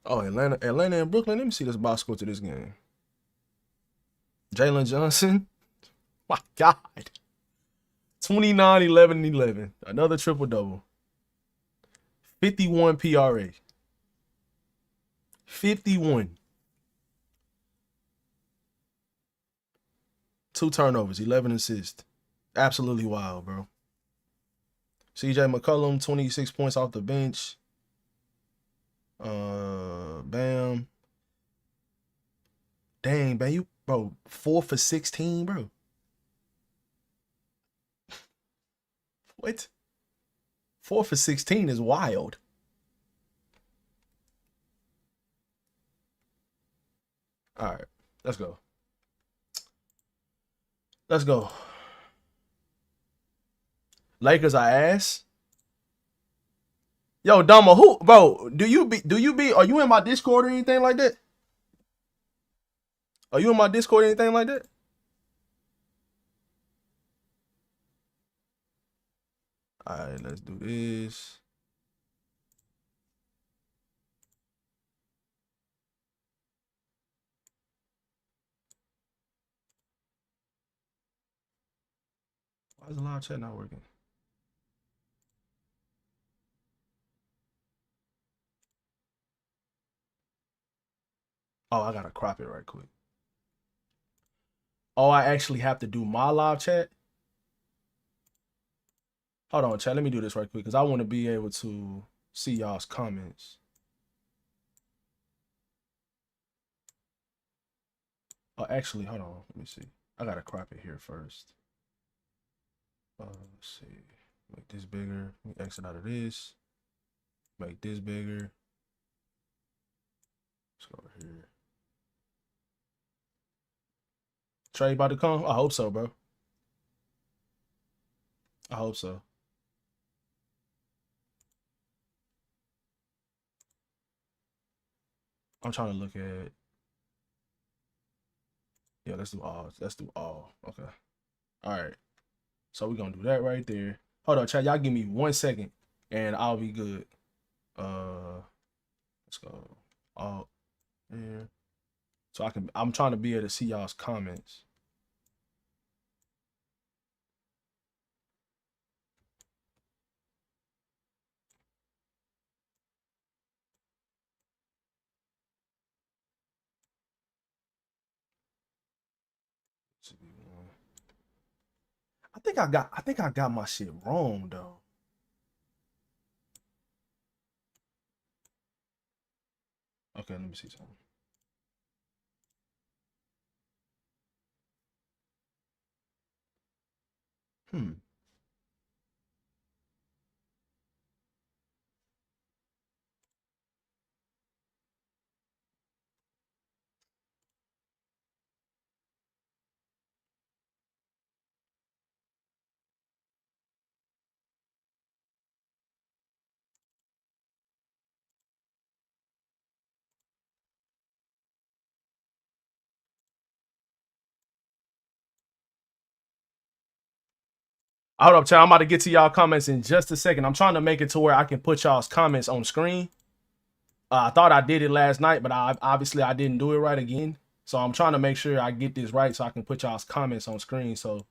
Oh, Atlanta and Brooklyn. Let me see this box score to this game. Jalen Johnson. My God. 29, 11, and 11. Another triple double. 51 PRA. 51. 2 turnovers, 11 assists. Absolutely wild, bro. CJ McCollum, 26 points off the bench. Bam. Dang, man, you, bro, 4 for 16, bro. What? 4 for 16 is wild. All right, let's go. Let's go. Lakers are ass. Yo, Dama, who, bro? Are you in my Discord or anything like that? Are you in my Discord or anything like that? All right, let's do this. Why is the live chat not working? Oh, I gotta crop it right quick. Oh, I actually have to do my live chat. Hold on, chat. Let me do this right quick because I want to be able to see y'all's comments. Oh, actually, hold on. Let me see. I gotta crop it here first. Let's see. Make this bigger. Let me exit out of this. Make this bigger. Let's go over here. Trey about to come? I hope so, bro. I hope so. I'm trying to look at. Yeah, let's do all. Let's do all. Okay. All right. So we're gonna do that right there. Hold on, chat. Y'all give me 1 second and I'll be good. Let's go. All there. So I'm trying to be able to see y'all's comments. I think I got my shit wrong though. Okay, let me see something. Hmm. Hold up, chat. I'm about to get to y'all comments in just a second. I'm trying to make it to where I can put y'all's comments on screen. I thought I did it last night, but obviously I didn't do it right again. So I'm trying to make sure I get this right so I can put y'all's comments on screen. So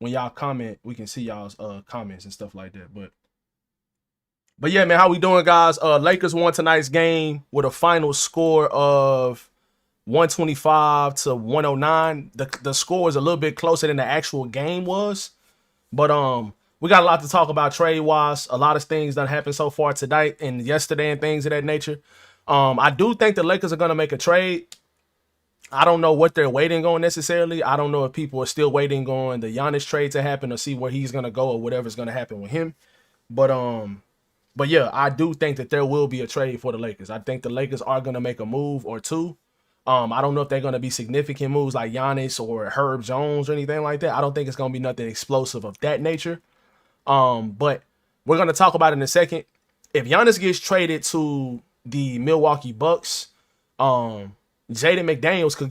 when y'all comment, we can see y'all's comments and stuff like that. But yeah, man, how we doing, guys? Lakers won tonight's game with a final score of 125 to 109. The score is a little bit closer than the actual game was. But we got a lot to talk about trade-wise. A lot of things that happened so far tonight and yesterday and things of that nature. I do think the Lakers are going to make a trade. I don't know what they're waiting on necessarily. I don't know if people are still waiting on the Giannis trade to happen or see where he's going to go or whatever's going to happen with him. But yeah, I do think that there will be a trade for the Lakers. I think the Lakers are going to make a move or two. I don't know if they're going to be significant moves like Giannis or Herb Jones or anything like that. I don't think it's going to be nothing explosive of that nature. But we're going to talk about it in a second. If Giannis gets traded to the Milwaukee Bucks, Jaden McDaniels could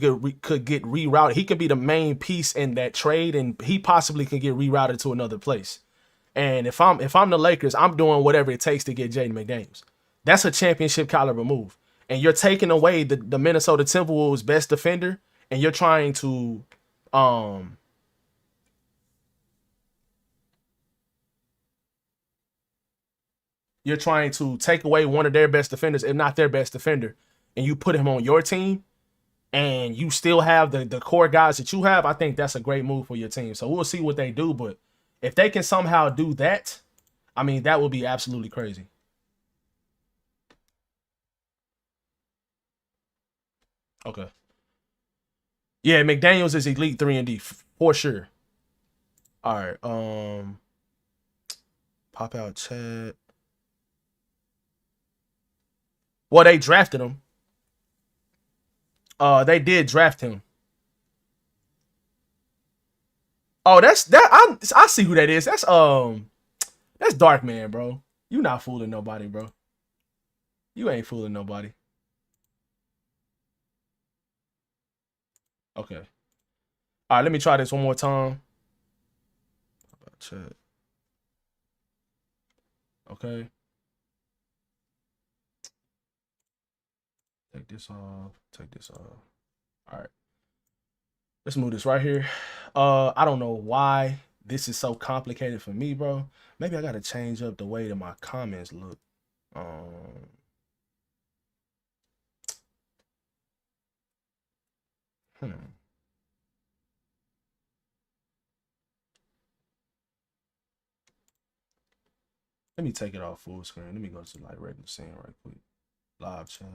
get rerouted. He could be the main piece in that trade, and he possibly can get rerouted to another place. And if I'm the Lakers, I'm doing whatever it takes to get Jaden McDaniels. That's a championship caliber move. and you're taking away the Minnesota Timberwolves best defender, and you're trying to take away one of their best defenders, if not their best defender, and you put him on your team, and you still have the core guys that you have. I think that's a great move for your team. So we'll see what they do, but if they can somehow do that, I mean, that would be absolutely crazy. Okay. Yeah, McDaniels is elite 3-and-D for sure. All right. Pop out chat. Well, they drafted him. They did draft him. Oh, that's that. I see who that is. That's Dark Man, bro. You not fooling nobody, bro. You ain't fooling nobody. Okay. All right, let me try this one more time. Chat. Okay. Take this off. Take this off. All right. Let's move this right here. I don't know why this is so complicated for me, bro. Maybe I gotta change up the way that my comments look. Hmm. Let me take it off full screen. Let me go to like regular scene right quick. Live chat.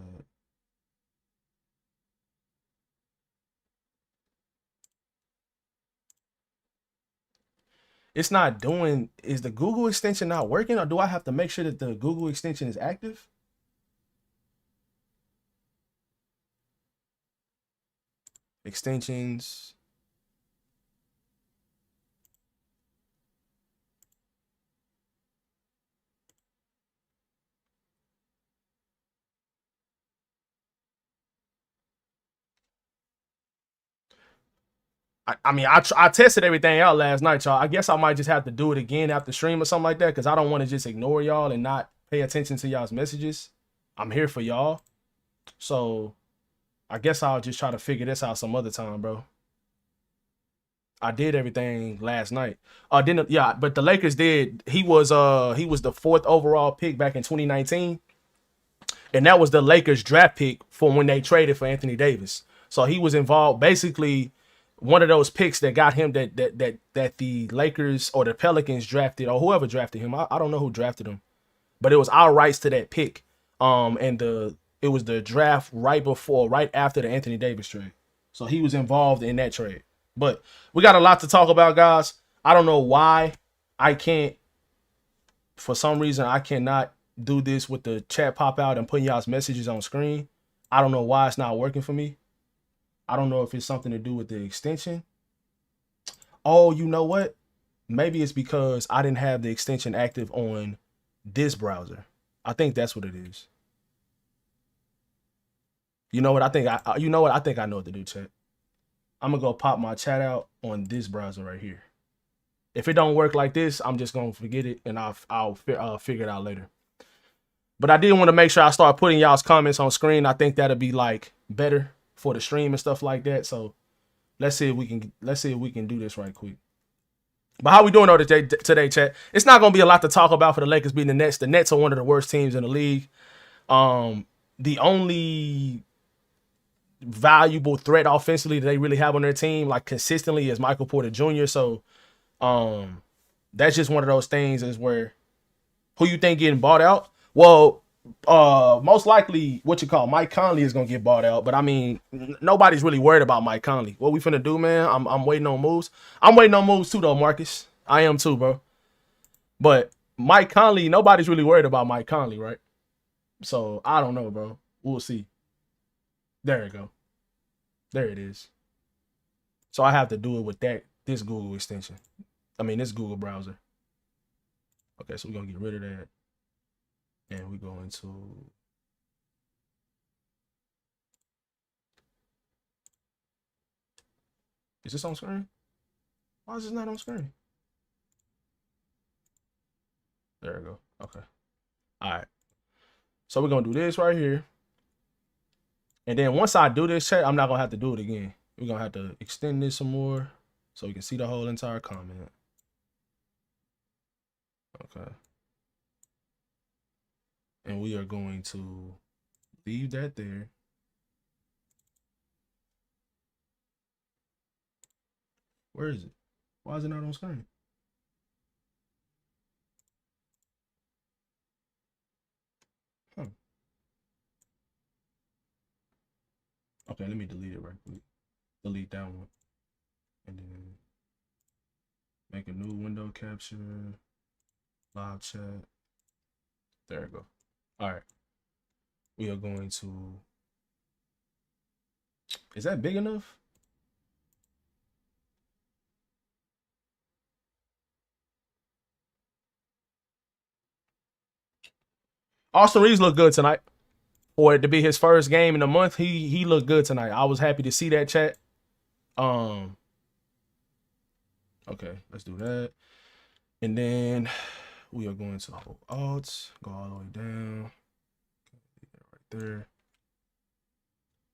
It's not doing, is the Google extension not working, or do I have to make sure that the Google extension is active? Extensions. I mean, I tested everything out last night, y'all. I guess I might just have to do it again after stream or something like that, because I don't want to just ignore y'all and not pay attention to y'all's messages. I'm here for y'all. So I guess I'll just try to figure this out some other time, bro. I did everything last night. Didn't yeah, but the Lakers did. He was the 4th overall pick back in 2019. And that was the Lakers draft pick for when they traded for Anthony Davis. So he was involved, basically one of those picks that got him that the Lakers or the Pelicans drafted, or whoever drafted him. I don't know who drafted him, but it was our rights to that pick. And it was the draft right after the Anthony Davis trade. So he was involved in that trade. But we got a lot to talk about, guys. I don't know why I can't, for some reason, I cannot do this with the chat pop out and putting y'all's messages on screen. I don't know why it's not working for me. I don't know if it's something to do with the extension. Oh, you know what? Maybe it's because I didn't have the extension active on this browser. I think that's what it is. You know what? I think I know what to do, chat. I'm gonna go pop my chat out on this browser right here. If it don't work like this, I'm just gonna forget it, and I'll figure it out later. But I did want to make sure I start putting y'all's comments on screen. I think that'll be like better for the stream and stuff like that. So let's see if we can do this right quick. But how we doing today, chat? It's not gonna be a lot to talk about for the Lakers beating the Nets. The Nets are one of the worst teams in the league. The only valuable threat offensively that they really have on their team, like consistently, is Michael Porter Jr. So that's just one of those things is where who you think getting bought out? Well, most likely Mike Conley is gonna get bought out, but I mean nobody's really worried about Mike Conley. What we finna do, man? I'm waiting on moves. I'm waiting on moves too, though, Marcus. I am too, bro. But Mike Conley, nobody's really worried about Mike Conley, right? So I don't know, bro. We'll see. There you go. There it is. So I have to do it with this Google extension. I mean this Google browser. Okay, so we're gonna get rid of that. And we go into is this on screen? Why is this not on screen? There we go. Okay. All right. So we're gonna do this right here. And then once I do this chat, I'm not gonna have to do it again. We're gonna have to extend this some more so we can see the whole entire comment. Okay. And we are going to leave that there. Where is it? Why is it not on screen? Huh. Okay, let me delete it right quick. Delete that one. And then make a new window capture. Live chat. There we go. All right. We are going to. Is that big enough? Austin Reaves looked good tonight. For it to be his first game in the month, he looked good tonight. I was happy to see that, chat. Okay, let's do that. And then we are going to hold alt, go all the way down. Right there.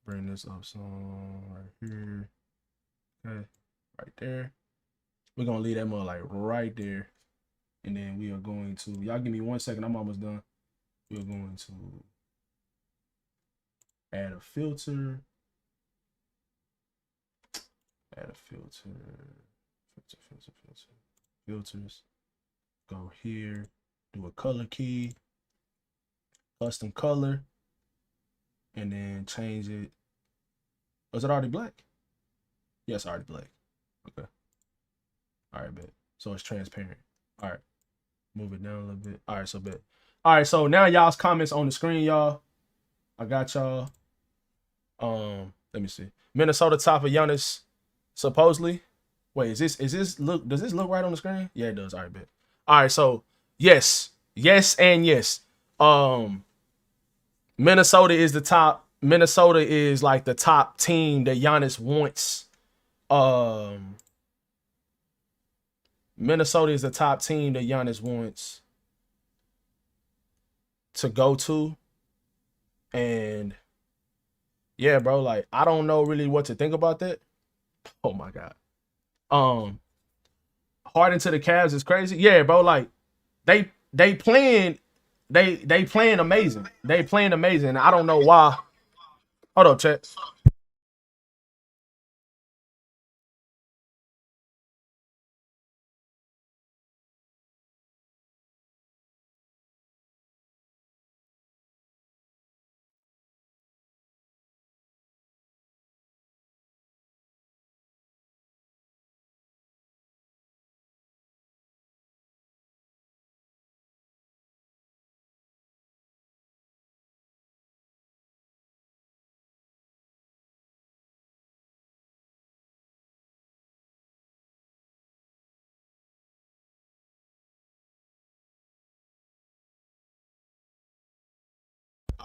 Bring this up some right here. Okay, right there. We're gonna leave that mud like right there. And then we are going to, y'all give me 1 second, I'm almost done. We're going to add a filter. Add a filter. Filters. Go here. Do a color key. Custom color. And then change it. Was it already black? Yes, already black. Okay. All right, bet. So it's transparent. All right. Move it down a little bit. All right, so bet. All right, so now y'all's comments on the screen, y'all. I got y'all. Let me see. Minnesota top of Giannis, supposedly. Wait, is this look? Does this look right on the screen? Yeah, it does. All right, bet. All right, so yes, and yes. Minnesota is the top. Minnesota is like the top team that Giannis wants. Minnesota is the top team that Giannis wants to go to. And yeah, bro, like I don't know really what to think about that. Oh my God. Harden to the Cavs is crazy. Yeah, bro, like they playing amazing. They playing amazing. I don't know why. Hold up, chat.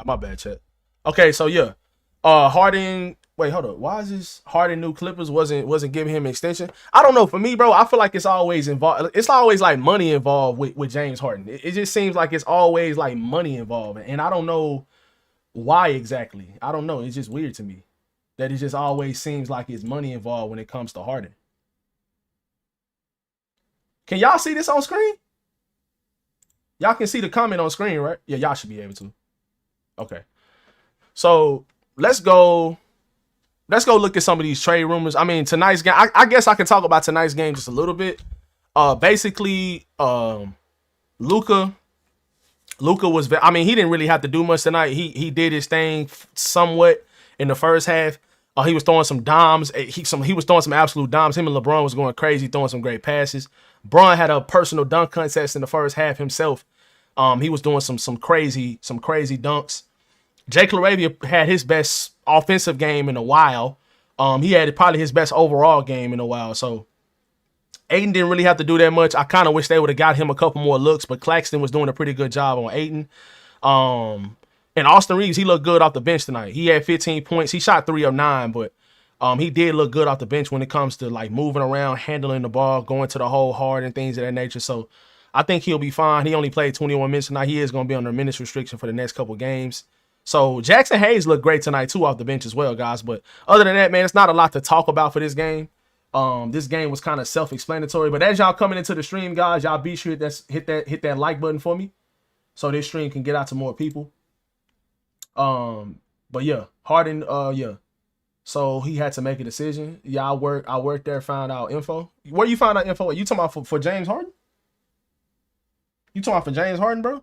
My bad, chat. Okay, so yeah. Harden. Wait, hold up. Why is this Harden new Clippers wasn't giving him an extension? I don't know. For me, bro, I feel like it's always involved. It's always like money involved with James Harden. It just seems like it's always like money involved, and I don't know why exactly. I don't know. It's just weird to me that it just always seems like it's money involved when it comes to Harden. Can y'all see this on screen? Y'all can see the comment on screen, right? Yeah, y'all should be able to. Okay. So let's go look at some of these trade rumors. I mean, tonight's game, I guess I can talk about tonight's game just a little bit. Basically, Luka was, I mean, he didn't really have to do much tonight. He did his thing somewhat in the first half. He was throwing some dimes. He was throwing some absolute dimes. Him and LeBron was going crazy, throwing some great passes. Bron had a personal dunk contest in the first half himself. He was doing some crazy dunks. Jake LaRavia had his best offensive game in a while. He had probably his best overall game in a while. So Ayton didn't really have to do that much. I kind of wish they would have got him a couple more looks, but Claxton was doing a pretty good job on Ayton. And Austin Reaves, he looked good off the bench tonight. He had 15 points. He shot 3 of 9, but he did look good off the bench when it comes to like moving around, handling the ball, going to the hole hard and things of that nature. So I think he'll be fine. He only played 21 minutes tonight. He is going to be under minutes restriction for the next couple games. So Jackson Hayes looked great tonight too off the bench as well, guys. But other than that, man, it's not a lot to talk about for this game. This game was kind of self-explanatory. But as y'all coming into the stream, guys, y'all be sure to hit that like button for me, so this stream can get out to more people. But yeah, Harden, yeah. So he had to make a decision. Yeah, I worked there, found out info. Where you found out info? You talking about for James Harden? You talking about for James Harden, bro?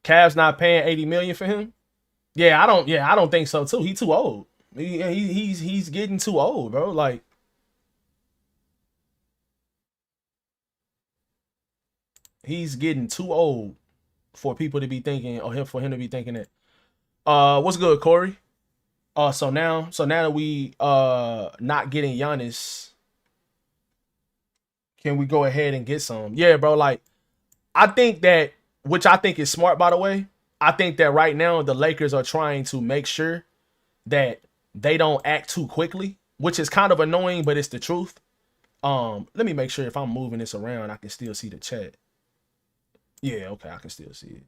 Cavs not paying 80 million for him? Yeah, I don't. Yeah, I don't think so too. He too old. He's getting too old, bro. Like he's getting too old for people to be thinking, or him for him to be thinking that. What's good, Corey? So now that we not getting Giannis, can we go ahead and get some? Yeah, bro. Like I think that, which I think is smart, by the way. I think that right now the Lakers are trying to make sure that they don't act too quickly, which is kind of annoying, but it's the truth. Let me make sure if I'm moving this around, I can still see the chat. Yeah, okay, I can still see it.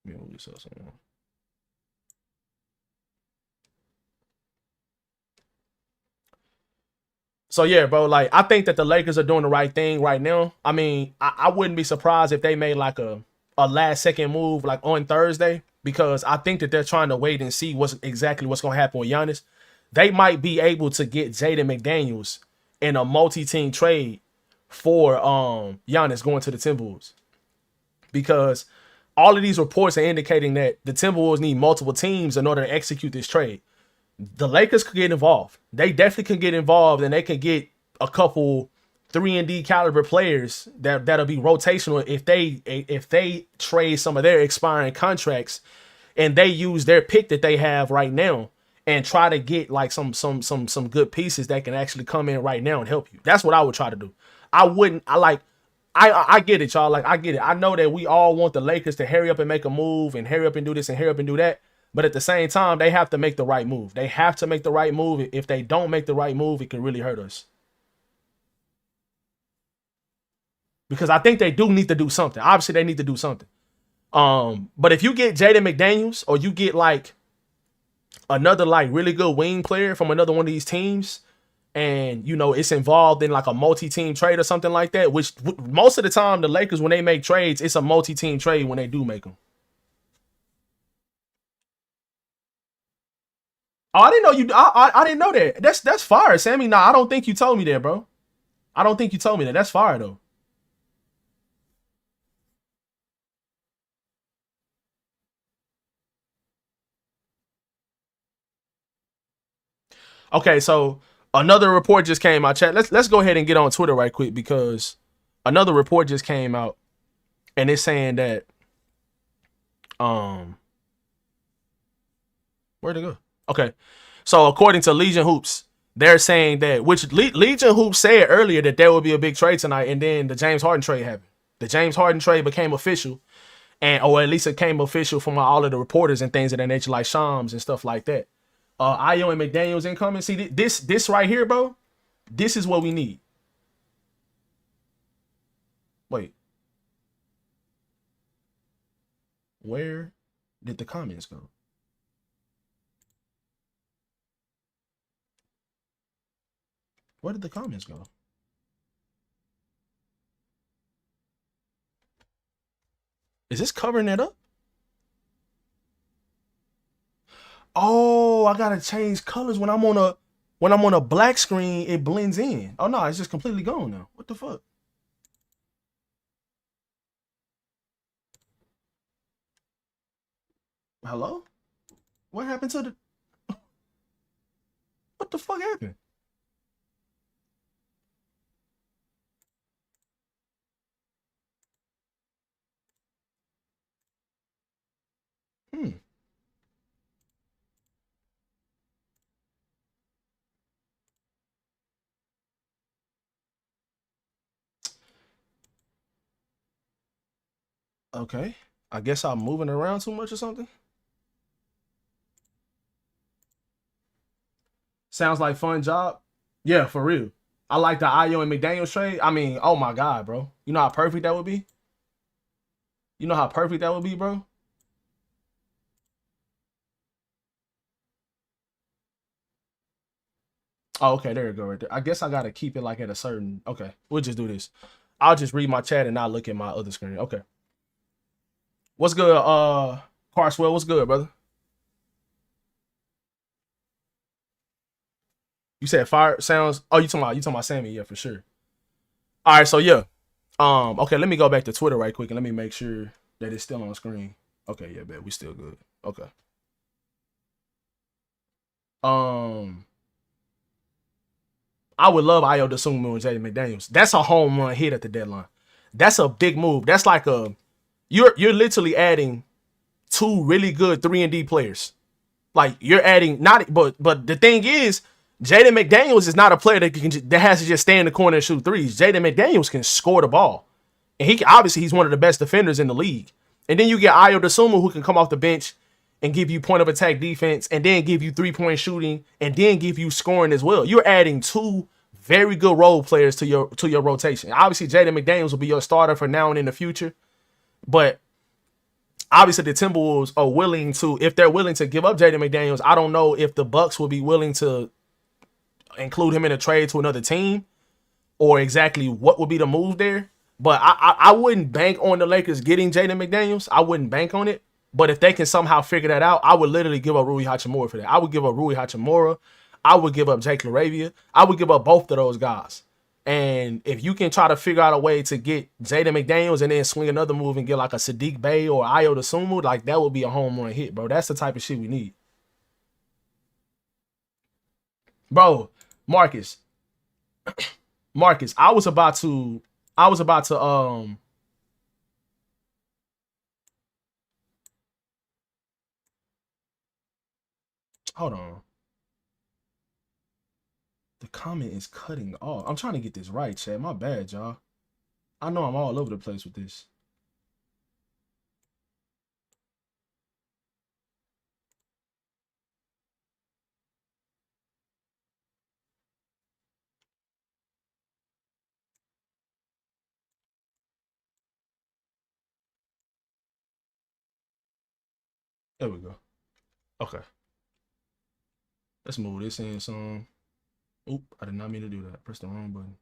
Let me move this up somewhere. So yeah, bro, like I think that the Lakers are doing the right thing right now. I mean, I wouldn't be surprised if they made like a last second move like on Thursday, because I think that they're trying to wait and see what's gonna happen with Giannis. They might be able to get Jaden McDaniels in a multi-team trade for Giannis going to the Timberwolves, because all of these reports are indicating that the Timberwolves need multiple teams in order to execute this trade. The Lakers could get involved. They definitely could get involved, and they could get a couple 3-and-D caliber players that'll be rotational if they trade some of their expiring contracts and they use their pick that they have right now and try to get like some good pieces that can actually come in right now and help you. That's what I would try to do. I get it, y'all. Like I get it. I know that we all want the Lakers to hurry up and make a move and hurry up and do this and hurry up and do that. But at the same time, they have to make the right move. They have to make the right move. If they don't make the right move, it can really hurt us. Because I think they do need to do something. Obviously, they need to do something. But if you get Jaden McDaniels, or you get like another like really good wing player from another one of these teams, and you know it's involved in like a multi-team trade or something like that, which most of the time the Lakers, when they make trades, it's a multi-team trade when they do make them. Oh, I didn't know you. I didn't know that. That's fire, Sammy. Nah, I don't think you told me that, bro. I don't think you told me that. That's fire though. Okay, so another report just came out. Chat. Let's go ahead and get on Twitter right quick, because another report just came out and it's saying that um where'd it go? Okay, so according to Legion Hoops, they're saying that, which Legion Hoops said earlier, that there will be a big trade tonight, and then the James Harden trade happened. The James Harden trade became official, and or at least it came official from all of the reporters and things of that nature, like Shams and stuff like that. Io and McDaniels incoming. See this right here, bro. This is what we need. Wait, where did the comments go? Where did the comments go? Is this covering that up? Oh, I gotta change colors when I'm on a black screen. It blends in. Oh no, it's just completely gone now. What the fuck? Hello? What happened to the? What the fuck happened? Hmm. Okay. I guess I'm moving around too much or something. Sounds like fun job. Yeah, for real. I like the Ayo and McDaniels trade. I mean, oh my God, bro. You know how perfect that would be? You know how perfect that would be, bro? Oh, okay, there you go right there. I guess I gotta keep it like at a certain. Okay, we'll just do this. I'll just read my chat and not look at my other screen. Okay. What's good, Carswell? What's good, brother? You said fire sounds. Oh, you talking about Sammy? Yeah, for sure. All right, so yeah. Okay, let me go back to Twitter right quick and let me make sure that it's still on the screen. Okay, yeah, bet we still good. Okay. Um, I would love Ayo Dosunmu and Jaden McDaniels. That's a home run hit at the deadline. That's a big move. That's like you're literally adding two really good 3-and-D players. Like you're adding not but the thing is, Jaden McDaniels is not a player that has to just stay in the corner and shoot threes. Jaden McDaniels can score the ball. And he's one of the best defenders in the league. And then you get Ayo Dosunmu who can come off the bench and give you point of attack defense and then give you 3-point shooting and then give you scoring as well. You're adding two very good role players to your rotation. Obviously, Jaden McDaniels will be your starter for now and in the future. But obviously the Timberwolves are willing to, if they're willing to give up Jaden McDaniels, I don't know if the Bucks will be willing to include him in a trade to another team or exactly what would be the move there. But I wouldn't bank on the Lakers getting Jaden McDaniels. I wouldn't bank on it. But if they can somehow figure that out, I would literally give up Rui Hachimura for that. I would give up Rui Hachimura. I would give up Jake LaRavia. I would give up both of those guys. And if you can try to figure out a way to get Jaden McDaniels and then swing another move and get like a Sadiq Bey or Ayo Dosunmu, like that would be a home run hit, bro. That's the type of shit we need. Bro, Marcus. Marcus, I was about to hold on. The comment is cutting off. I'm trying to get this right, chat. My bad, y'all. I know I'm all over the place with this. There we go. Okay. Let's move this in some. Oop, I did not mean to do that. Press the wrong button.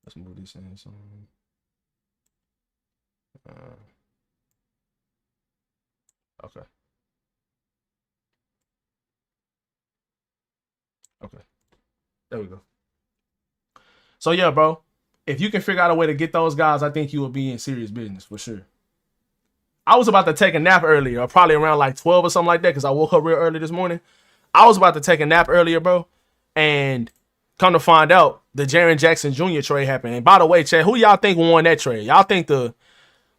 Let's move this in some. Okay. Okay. There we go. So yeah, bro. If you can figure out a way to get those guys, I think you will be in serious business for sure. I was about to take a nap earlier, probably around like 12 or something like that, because I woke up real early this morning. I was about to take a nap earlier, bro. And come to find out, the Jaren Jackson Jr. trade happened. And by the way, Chad, who y'all think won that trade? Y'all think the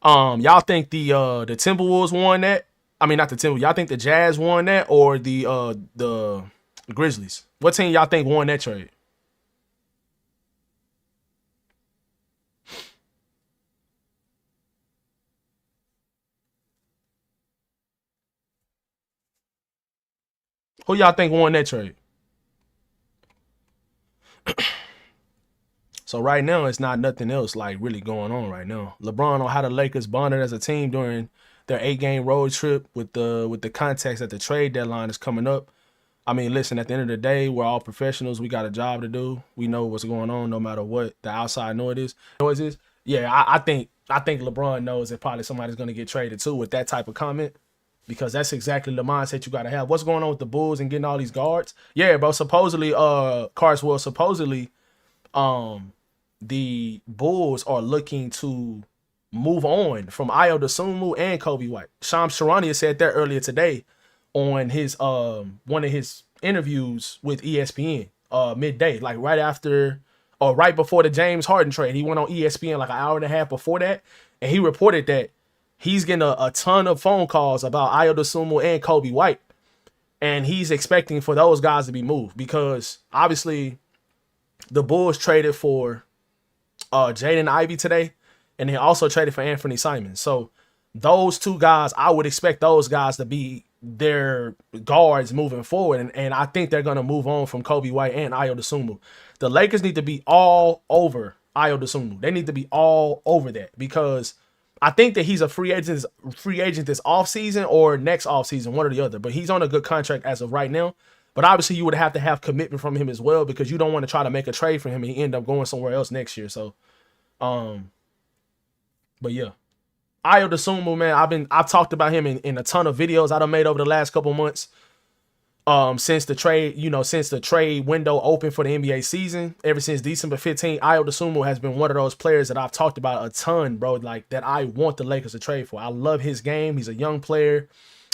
Timberwolves won that? I mean, not the Timberwolves. Y'all think the Jazz won that or the Grizzlies? What team y'all think won that trade? Who y'all think won that trade? So right now, it's not nothing else like really going on right now. LeBron on how the Lakers bonded as a team during their 8-game road trip with the context that the trade deadline is coming up. I mean, listen, at the end of the day, we're all professionals. We got a job to do. We know what's going on no matter what the outside noise is. Yeah, I think LeBron knows that probably somebody's going to get traded too with that type of comment because that's exactly the mindset you got to have. What's going on with the Bulls and getting all these guards? Yeah, bro, supposedly Carswell, supposedly the Bulls are looking to move on from Ayo Dosunmu and Kobe White. Shams Charania said that earlier today on his one of his interviews with ESPN midday, like right after or right before the James Harden trade. He went on ESPN like an hour and a half before that, and he reported that he's getting a ton of phone calls about Ayo Dosunmu and Kobe White, and he's expecting for those guys to be moved because obviously the Bulls traded for Jaden Ivey today, and they also traded for Anthony Simons. So those two guys, I would expect those guys to be their guards moving forward. And I think they're going to move on from Kobe White and Ayo Dosunmu. The Lakers need to be all over Ayo Dosunmu. They need to be all over that because I think that he's a free agent this offseason or next offseason, one or the other. But he's on a good contract as of right now. But obviously, you would have to have commitment from him as well because you don't want to try to make a trade for him and he end up going somewhere else next year. So, but yeah. Ayo Dosunmu, man, I've talked about him in a ton of videos I done made over the last couple months. Since the trade window opened for the NBA season, ever since December 15th, Ayo Dosunmu has been one of those players that I've talked about a ton, bro. Like that I want the Lakers to trade for. I love his game. He's a young player.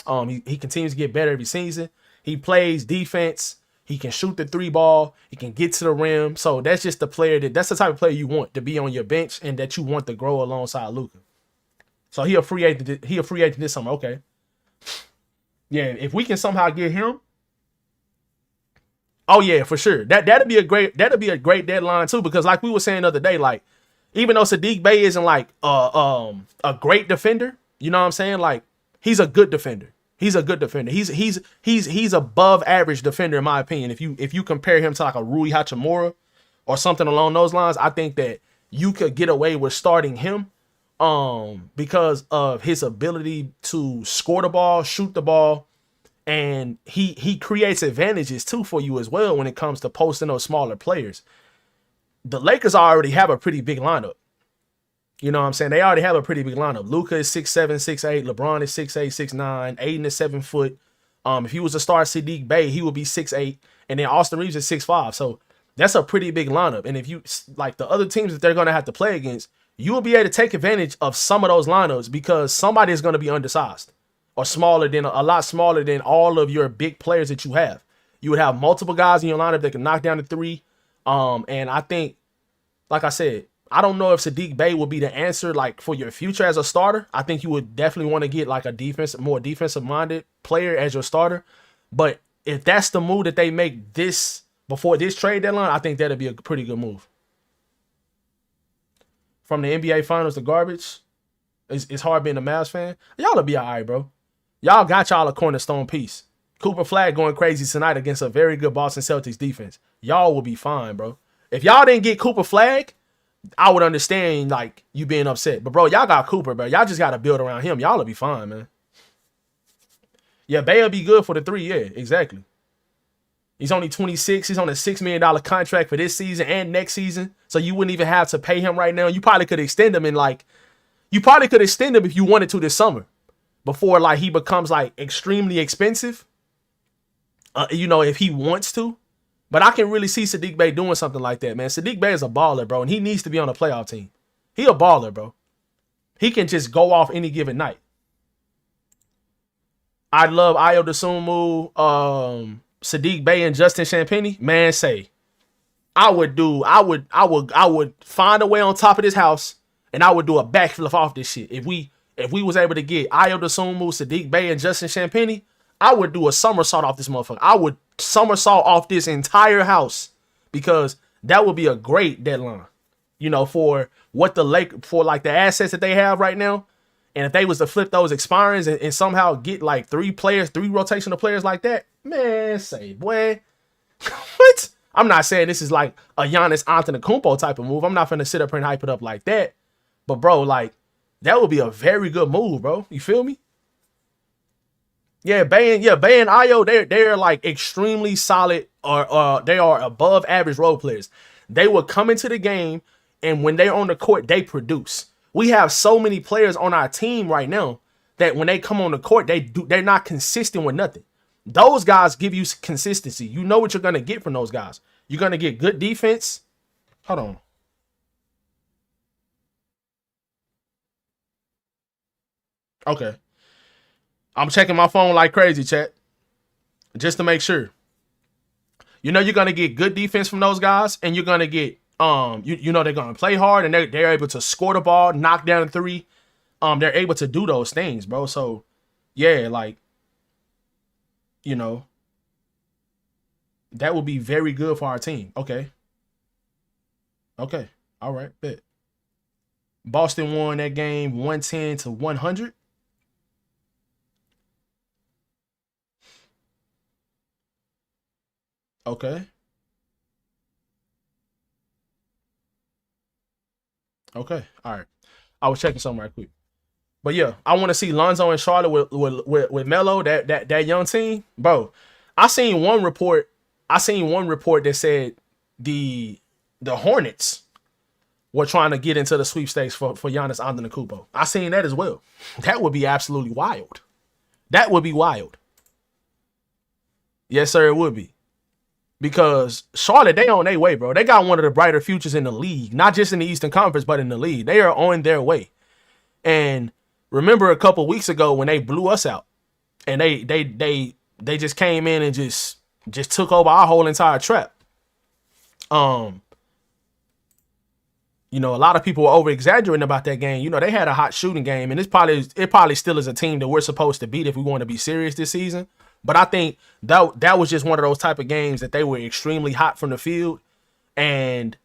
He continues to get better every season. He plays defense. He can shoot the three ball. He can get to the rim. So that's just the player that's the type of player you want to be on your bench and that you want to grow alongside Luka. So he a free agent this summer. Okay. Yeah, if we can somehow get him. Oh yeah, for sure. That'd be a great deadline too, because like we were saying the other day, like even though Saddiq Bey isn't like a great defender, you know what I'm saying? Like he's a good defender. He's a good defender. He's above average defender in my opinion. If you compare him to like a Rui Hachimura or something along those lines, I think that you could get away with starting him because of his ability to score the ball, shoot the ball, and he creates advantages too for you as well when it comes to posting those smaller players. The Lakers already have a pretty big lineup. You know what I'm saying? They already have a pretty big lineup. Luka is 6'7", 6'8". LeBron is 6'8", 6'9". Aiden is 7 foot. If he was to start Saddiq Bey, he would be 6'8". And then Austin Reaves is 6'5". So that's a pretty big lineup. And if you like the other teams that they're going to have to play against, you will be able to take advantage of some of those lineups because somebody is going to be undersized or a lot smaller than all of your big players that you have. You would have multiple guys in your lineup that can knock down the three. And I think, like I said, I don't know if Saddiq Bey will be the answer like for your future as a starter. I think you would definitely want to get like more defensive minded player as your starter. But if that's the move that they make before this trade deadline, I think that'd be a pretty good move. From the NBA Finals to garbage, it's hard being a Mavs fan. Y'all will be all right, bro. Y'all got y'all a cornerstone piece. Cooper Flag going crazy tonight against a very good Boston Celtics defense. Y'all will be fine, bro. If y'all didn't get Cooper Flag, I would understand like you being upset. But bro, y'all got Cooper, bro. Y'all just got to build around him. Y'all will be fine, man. Yeah, Bay will be good for the three. Yeah, exactly. He's only 26. He's on a $6 million contract for this season and next season. So you wouldn't even have to pay him right now. You probably could extend him if you wanted to this summer before like he becomes like extremely expensive. If he wants to. But I can really see Saddiq Bey doing something like that, man. Saddiq Bey is a baller, bro, and he needs to be on a playoff team. He a baller, bro. He can just go off any given night. I love Ayo Dosunmu, Saddiq Bey, and Justin Champagnie. Man, I would find a way on top of this house, and I would do a backflip off this shit. If we was able to get Ayo Dosunmu, Saddiq Bey, and Justin Champagnie, I would do a somersault off this motherfucker. I would somersault off this entire house because that would be a great deadline, for what the assets that they have right now. And if they was to flip those expirings and somehow get like three rotational players like that, man, boy, what? I'm not saying this is like a Giannis Antetokounmpo type of move. I'm not finna sit up here and hype it up like that. But bro, like that would be a very good move, bro. You feel me? Yeah, Bey and Ayo, they're like extremely solid or they are above average role players. They will come into the game and when they're on the court, they produce. We have so many players on our team right now that when they come on the court, they're not consistent with nothing. Those guys give you consistency. You know what you're gonna get from those guys. You're gonna get good defense. Hold on. Okay. I'm checking my phone like crazy, chat. Just to make sure. You're going to get good defense from those guys, and you're going to get, they're going to play hard, and they're able to score the ball, knock down a three. They're able to do those things, bro. So, yeah, like, that would be very good for our team. Okay. All right, bet. Boston won that game 110-100. Okay. Okay. All right. I was checking something right quick. But yeah, I want to see Lonzo and Charlotte with Melo, that young team. Bro, I seen one report. I seen one report that said the the Hornets were trying to get into the sweepstakes for Giannis Antetokounmpo. I seen that as well. That would be absolutely wild. That would be wild. Yes, sir, it would be. Because Charlotte, they on their way, bro. They got one of the brighter futures in the league, not just in the Eastern Conference, but in the league. They are on their way. And remember a couple weeks ago when they blew us out, and they just came in and just took over our whole entire trap. Um, a lot of people were over exaggerating about that game. They had a hot shooting game, and it probably still is a team that we're supposed to beat if we want to be serious this season. But I think that was just one of those type of games that they were extremely hot from the field, and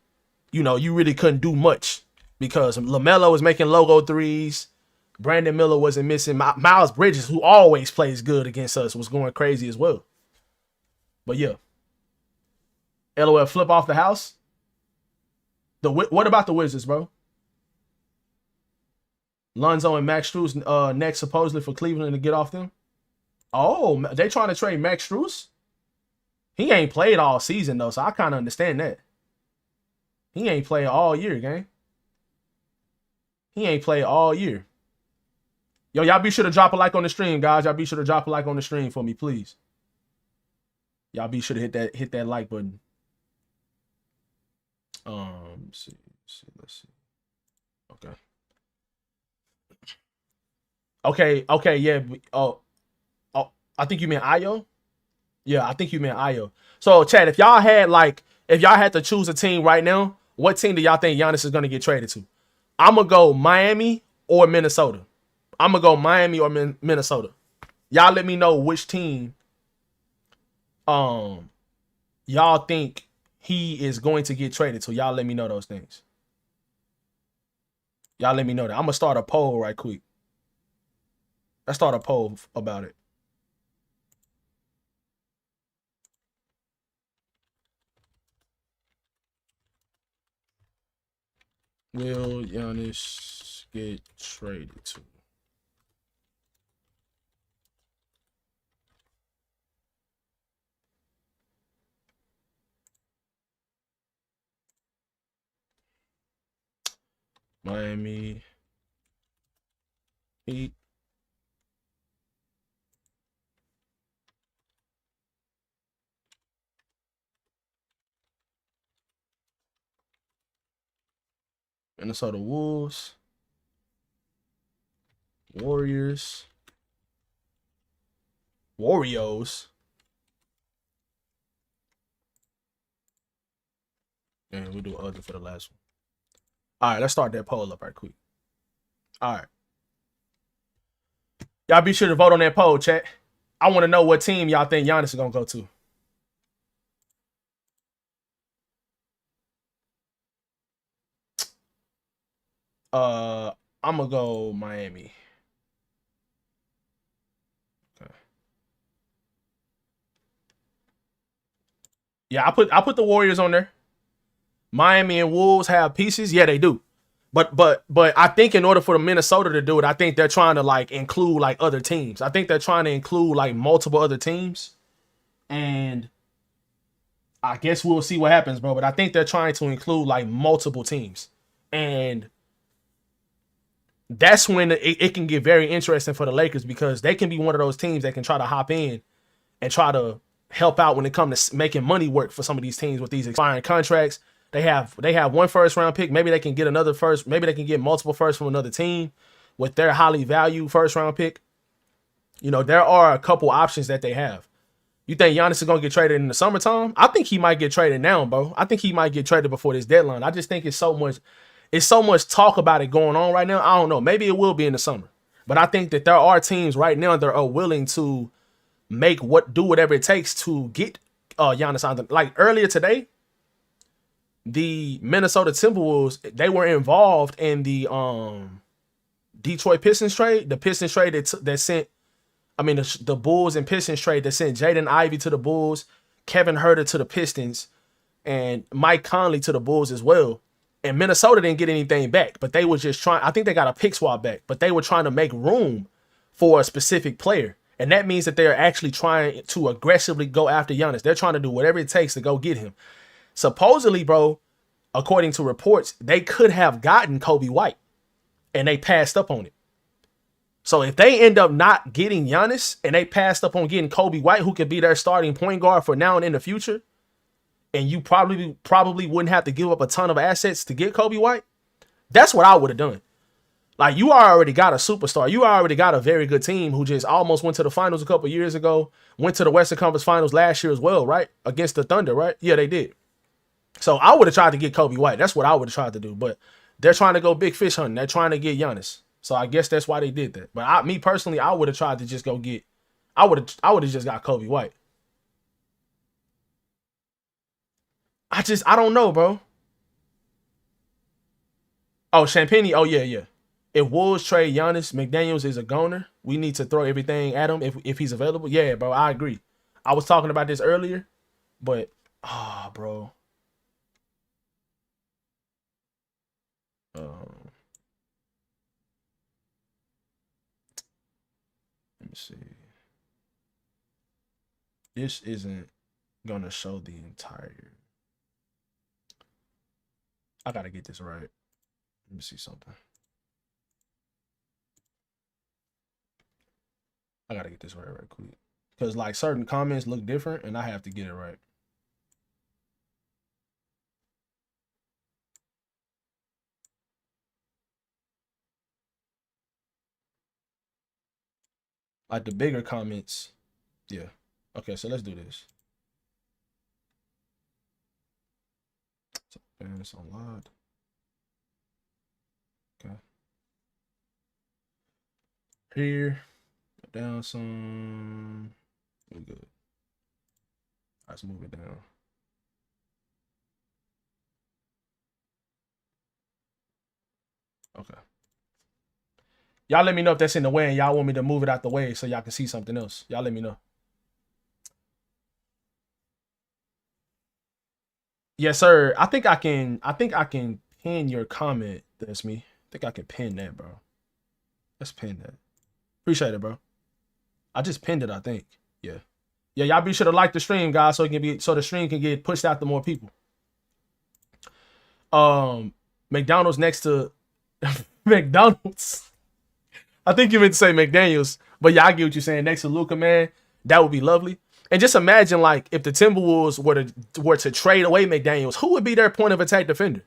you really couldn't do much because LaMelo was making logo threes. Brandon Miller wasn't missing. Miles Bridges, who always plays good against us, was going crazy as well. But yeah, LOL flip off the house. What about the Wizards, bro? Lonzo and Max Strus next supposedly for Cleveland to get off them. Oh, they trying to trade Max Strus? He ain't played all season though, so I kind of understand that. He ain't played all year, gang. He ain't played all year. Yo, y'all be sure to drop a like on the stream, guys. Y'all be sure to drop a like on the stream for me, please. Y'all be sure to hit that like button. Let's see. Okay, yeah. Oh, I think you meant Io. Yeah, I think you meant Io. So, Chad, if y'all had to choose a team right now, what team do y'all think Giannis is gonna get traded to? I'm gonna go Miami or Minnesota. Minnesota. Y'all let me know which team y'all think he is going to get traded to. Y'all let me know those things. Y'all let me know that. I'm gonna start a poll right quick. Let's start a poll about it. Will Giannis get traded to? Miami Heat. Minnesota Wolves. Warriors. And we'll do other for the last one. All right, let's start that poll up right quick. All right. Y'all be sure to vote on that poll, chat. I want to know what team y'all think Giannis is going to go to. I'm going to go Miami. Okay. Yeah, I put the Warriors on there. Miami and Wolves have pieces. Yeah, they do. But I think in order for the Minnesota to do it, I think they're trying to include other teams. I think they're trying to include multiple other teams. And I guess we'll see what happens, bro. But I think they're trying to include multiple teams. And that's when it can get very interesting for the Lakers because they can be one of those teams that can try to hop in and try to help out when it comes to making money work for some of these teams with these expiring contracts. They have one first round pick. Maybe they can get another first. Maybe they can get multiple firsts from another team with their highly valued first round pick. There are a couple options that they have. You think Giannis is going to get traded in the summertime? I think he might get traded now, bro. I think he might get traded before this deadline. I just think it's so much talk about it going on right now. I don't know. Maybe it will be in the summer. But I think that there are teams right now that are willing to do whatever it takes to get Giannis on. Like earlier today, the Minnesota Timberwolves, they were involved in the Detroit Pistons trade. The Pistons trade that sent, the Bulls and Pistons trade that sent Jaden Ivey to the Bulls. Kevin Huerter to the Pistons, and Mike Conley to the Bulls as well. And Minnesota didn't get anything back, but they were just trying. I think they got a pick swap back, but they were trying to make room for a specific player. And that means that they're actually trying to aggressively go after Giannis. They're trying to do whatever it takes to go get him. Supposedly, bro, according to reports, they could have gotten Kobe White, and they passed up on it. So if they end up not getting Giannis, and they passed up on getting Kobe White, who could be their starting point guard for now and in the future, and you probably wouldn't have to give up a ton of assets to get Kobe White, that's what I would have done. Like, you already got a superstar. You already got a very good team who just almost went to the finals a couple years ago, went to the Western Conference Finals last year as well, right? Against the Thunder, right? Yeah, they did. So I would have tried to get Kobe White. That's what I would have tried to do. But they're trying to go big fish hunting. They're trying to get Giannis. So I guess that's why they did that. But me personally, I would have tried to just go get. I would have just got Kobe White. I don't know, bro. Oh, Champagne. Oh, yeah. If Wolves trade Giannis, McDaniels is a goner. We need to throw everything at him if he's available. Yeah, bro, I agree. I was talking about this earlier, but, bro. Let me see. This isn't going to show the entire. I got to get this right. Let me see something. I got to get this right quick. Because, like, certain comments look different, and I have to get it right. Like, the bigger comments. Yeah. Okay, so let's do this. And it's on live. Okay. Here. Down some. We're good. Let's move it down. Okay. Y'all let me know if that's in the way and y'all want me to move it out the way so y'all can see something else. Y'all let me know. Yes, sir. I think I can pin your comment. That's me. I think I can pin that, bro. Let's pin that. Appreciate it, bro. I just pinned it, I think. Yeah. Yeah, y'all be sure to like the stream, guys, so the stream can get pushed out to more people. McDonald's next to McDonald's. I think you meant to say McDaniels, but yeah, I get what you're saying. Next to Luka, man, that would be lovely. And just imagine, like, if the Timberwolves were to trade away McDaniels, who would be their point of attack defender?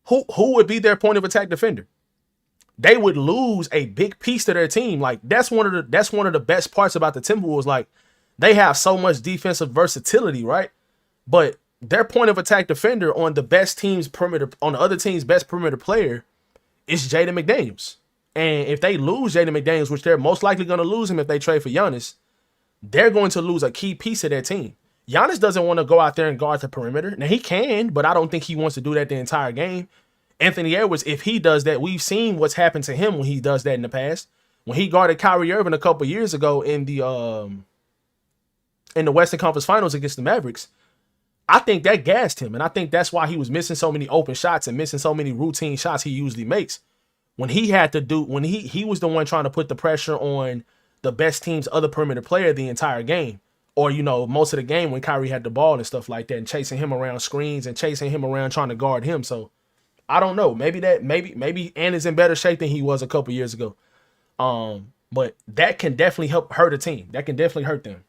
Who would be their point of attack defender? They would lose a big piece to their team. Like, that's one of the best parts about the Timberwolves. Like, they have so much defensive versatility, right? But their point of attack defender on the other team's best perimeter player is Jaden McDaniels. And if they lose Jaden McDaniels, which they're most likely going to lose him if they trade for Giannis, they're going to lose a key piece of their team. Giannis doesn't want to go out there and guard the perimeter. Now, he can, but I don't think he wants to do that the entire game. Anthony Edwards, if he does that, we've seen what's happened to him when he does that in the past. When he guarded Kyrie Irving a couple years ago in the Western Conference Finals against the Mavericks, I think that gassed him. And I think that's why he was missing so many open shots and missing so many routine shots he usually makes. When he was the one trying to put the pressure on the best team's other perimeter player the entire game. Or, most of the game when Kyrie had the ball and stuff like that and chasing him around screens and chasing him around trying to guard him. So I don't know. Maybe Ant is in better shape than he was a couple years ago. But that can definitely hurt a team. That can definitely hurt them.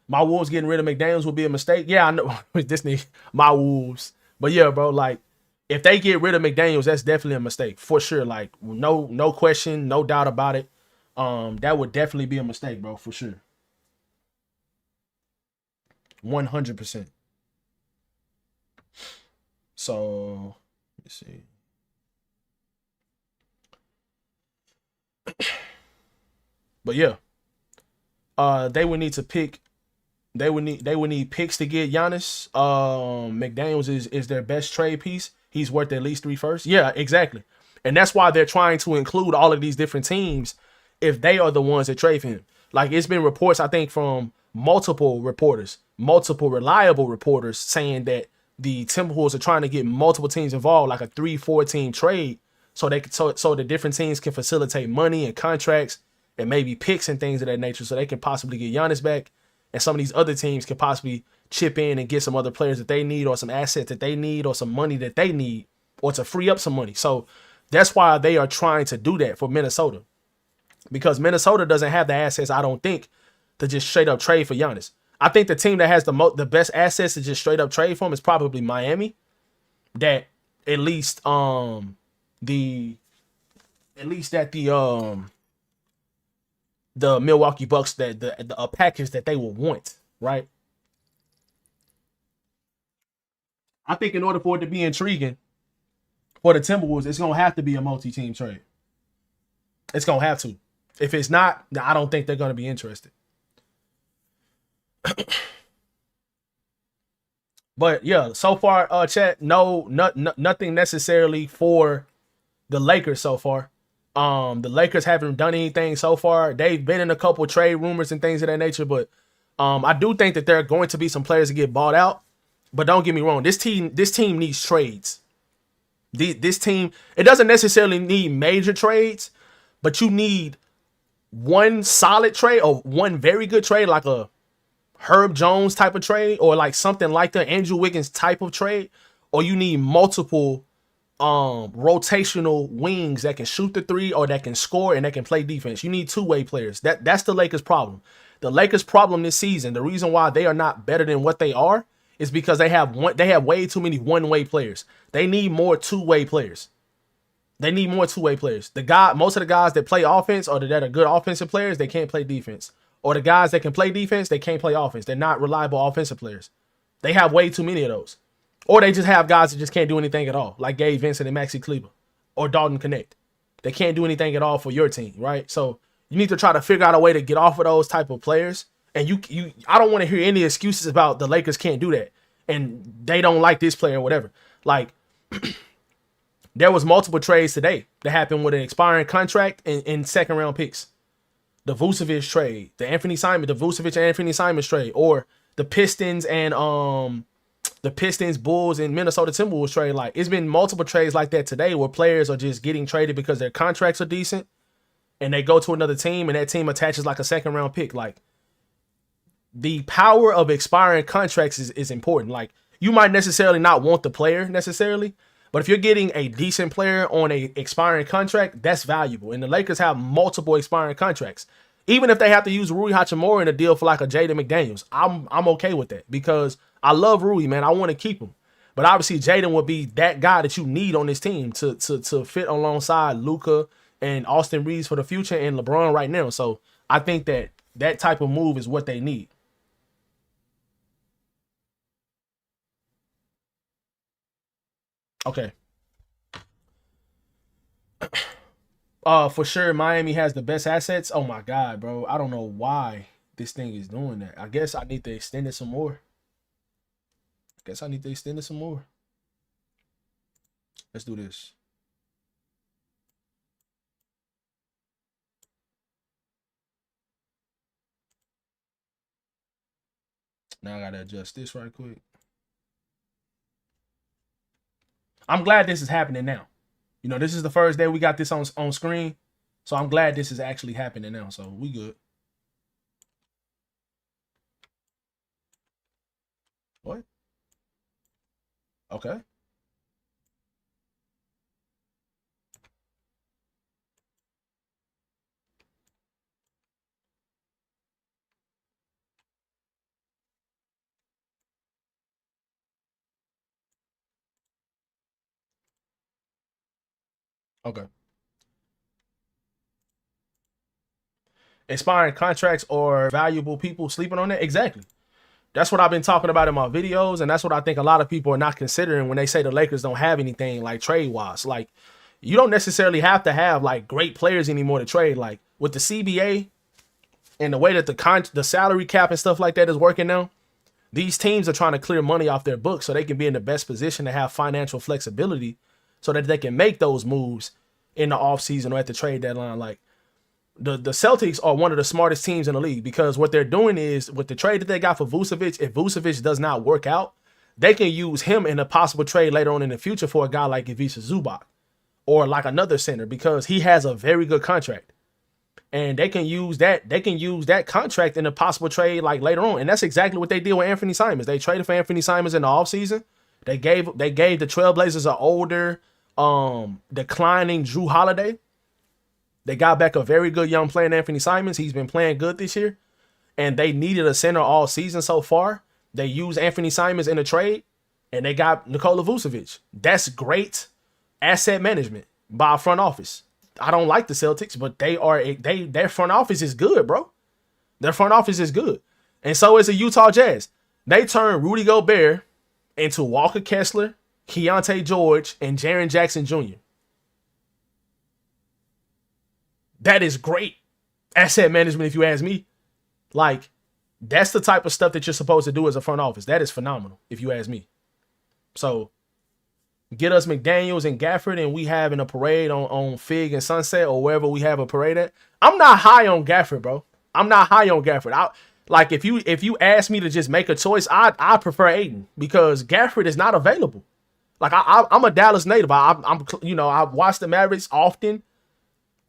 My Wolves getting rid of McDaniels would be a mistake. Yeah, I know. This nigga, my Wolves. But yeah, bro, like, if they get rid of McDaniels, that's definitely a mistake. For sure. Like, no question, no doubt about it. That would definitely be a mistake, bro, for sure. 100%. So, let me see. But yeah. They would need to pick. They would need picks to get Giannis. McDaniels is their best trade piece. He's worth at least 3 firsts. Yeah, exactly. And that's why they're trying to include all of these different teams if they are the ones that trade for him. Like, it's been reports, I think, from multiple reporters, multiple reliable reporters saying that the Timberwolves are trying to get multiple teams involved, like a 3-4 team trade, so they so the different teams can facilitate money and contracts and maybe picks and things of that nature, so they can possibly get Giannis back, and some of these other teams can possibly chip in and get some other players that they need, or some assets that they need, or some money that they need, or to free up some money. So that's why they are trying to do that for Minnesota, because Minnesota doesn't have the assets, I don't think, to just straight up trade for Giannis. I think the team that has the best assets to just straight up trade for him is probably Miami. That at least the Milwaukee Bucks, that a package that they will want, right? I think in order for it to be intriguing for the Timberwolves, it's gonna have to be a multi-team trade. It's gonna have to. If it's not, I don't think they're gonna be interested. But yeah, so far, chat, nothing necessarily for the Lakers so far. The Lakers haven't done anything so far. They've been in a couple trade rumors and things of that nature, but I do think that there are going to be some players that get bought out. But don't get me wrong, this team needs trades. This team, it doesn't necessarily need major trades, but you need one solid trade or one very good trade, like a Herb Jones type of trade, or like something like the Andrew Wiggins type of trade, or you need multiple rotational wings that can shoot the three, or that can score and that can play defense. You need two-way players. That's the Lakers' problem. The Lakers' problem this season, the reason why they are not better than what they are, is because they have way too many one-way players. They need more two-way players. Most of the guys that play offense, or that are good offensive players, they can't play defense. Or the guys that can play defense, they can't play offense. They're not reliable offensive players. They have way too many of those. Or they just have guys that just can't do anything at all, like Gabe Vincent and Maxi Kleber or Dalton Connect. They can't do anything at all for your team, right? So you need to try to figure out a way to get off of those type of players. And I don't want to hear any excuses about the Lakers can't do that and they don't like this player or whatever. Like, there was multiple trades today that happened with an expiring contract and second round picks. The Vucevic trade, the Vucevic and Anthony Simons trade, or the Pistons and the Pistons, Bulls, and Minnesota Timberwolves trade. Like, it's been multiple trades like that today where players are just getting traded because their contracts are decent and they go to another team and that team attaches like a second round pick. Like, the power of expiring contracts is important. Like, you might necessarily not want the player necessarily, but if you're getting a decent player on a expiring contract, that's valuable. And the Lakers have multiple expiring contracts. Even if they have to use Rui Hachimura in a deal for like a Jaden McDaniels, I'm okay with that because I love Rui, man. I want to keep him. But obviously Jaden would be that guy that you need on this team to fit alongside Luka and Austin Reaves for the future and LeBron right now. So I think that type of move is what they need. Okay. For sure, Miami has the best assets. Oh my God, bro. I don't know why this thing is doing that. I guess I need to extend it some more. Let's do this. Now I gotta adjust this right quick. I'm glad this is happening now. You know, this is the first day we got this on screen. So I'm glad this is actually happening now. So we good. What? Okay. Okay. Expiring contracts or valuable people sleeping on that? Exactly. That's what I've been talking about in my videos, and that's what I think a lot of people are not considering when they say the Lakers don't have anything like trade-wise. Like, you don't necessarily have to have like great players anymore to trade. Like, with the CBA and the way that the salary cap and stuff like that is working now, these teams are trying to clear money off their books so they can be in the best position to have financial flexibility so that they can make those moves in the offseason or at the trade deadline. Like, The Celtics are one of the smartest teams in the league because what they're doing is with the trade that they got for Vucevic, if Vucevic does not work out, they can use him in a possible trade later on in the future for a guy like Ivica Zubac or like another center because he has a very good contract. And they can use that contract in a possible trade like later on. And that's exactly what they did with Anthony Simons. They traded for Anthony Simons in the offseason. They gave the Trailblazers an older, declining Drew Holiday. They got back a very good young player, Anthony Simons. He's been playing good this year. And they needed a center all season so far. They used Anthony Simons in a trade, and they got Nikola Vucevic. That's great asset management by a front office. I don't like the Celtics, but their front office is good, bro. Their front office is good. And so is the Utah Jazz. They turned Rudy Gobert into Walker Kessler, Keontae George, and Jaren Jackson Jr. That is great asset management, if you ask me. Like, that's the type of stuff that you're supposed to do as a front office. That is phenomenal, if you ask me. So, get us McDaniels and Gafford, and we having a parade on Fig and Sunset or wherever we have a parade at. I'm not high on Gafford, bro. I'm not high on Gafford. Like, if you ask me to just make a choice, I prefer Aiden because Gafford is not available. Like, I'm a Dallas native. I watch the Mavericks often.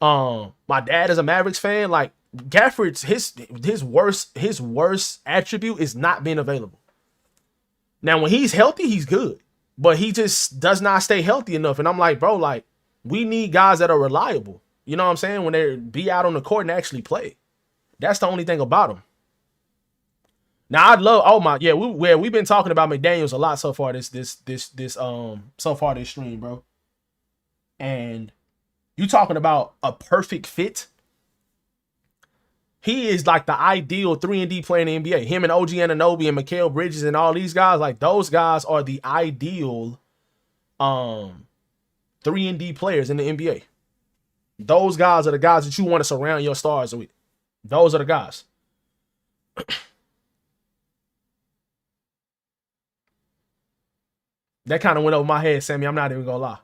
My dad is a Mavericks fan. Like, Gafford's his worst attribute is not being available. Now, when he's healthy, he's good, but he just does not stay healthy enough. And I'm like, bro, like, we need guys that are reliable. You know what I'm saying? When they be out on the court and actually play. That's the only thing about him. Now, I'd love. We've been talking about McDaniels a lot so far this stream, bro. And you talking about a perfect fit? He is like the ideal 3-and-D player in the NBA. Him and OG Anunoby and Mikal Bridges and all these guys, like those guys are the ideal 3-and-D players in the NBA. Those guys are the guys that you want to surround your stars with. Those are the guys. That kind of went over my head, Sammy. I'm not even going to lie.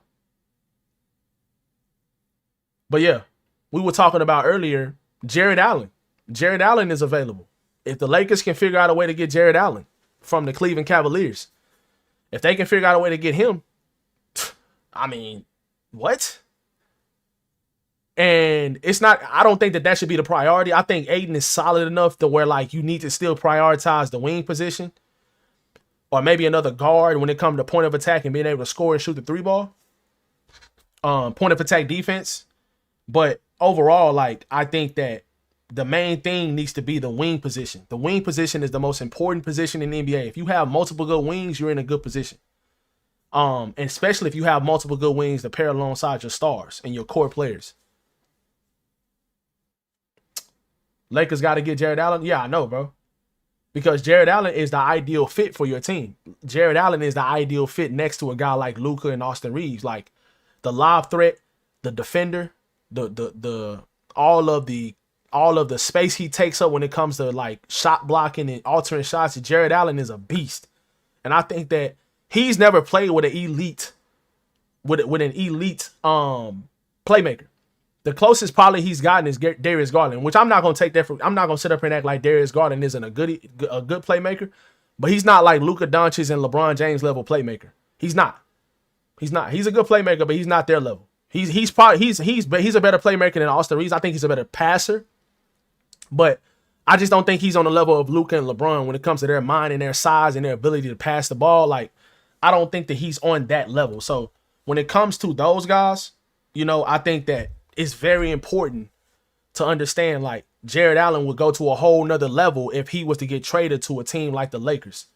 But yeah, we were talking about earlier, Jared Allen. Jared Allen is available. If the Lakers can figure out a way to get Jared Allen from the Cleveland Cavaliers, if they can figure out a way to get him, I mean, what? And it's not, I don't think that should be the priority. I think Aiden is solid enough to where, like, you need to still prioritize the wing position or maybe another guard when it comes to point of attack and being able to score and shoot the three ball. Point of attack defense. But overall, like, I think that the main thing needs to be the wing position. The wing position is the most important position in the NBA. If you have multiple good wings, you're in a good position. And especially if you have multiple good wings to pair alongside your stars and your core players. Lakers got to get Jared Allen? Yeah, I know, bro. Because Jared Allen is the ideal fit for your team. Jared Allen is the ideal fit next to a guy like Luka and Austin Reaves. Like, the lob threat, the defender, all of the space he takes up when it comes to, like, shot blocking and altering shots. Jared Allen is a beast. And I think that he's never played with an elite playmaker. The closest probably he's gotten is Darius Garland, which I'm not going to take that I'm not going to sit up here and act like Darius Garland isn't a good playmaker, but he's not like Luka Doncic and LeBron James level playmaker. He's not. He's a good playmaker, but he's not their level. He's a better playmaker than Austin Reaves. I think he's a better passer, but I just don't think he's on the level of Luka and LeBron when it comes to their mind and their size and their ability to pass the ball. Like, I don't think that he's on that level. So when it comes to those guys, I think that it's very important to understand, like, Jared Allen would go to a whole nother level if he was to get traded to a team like the Lakers.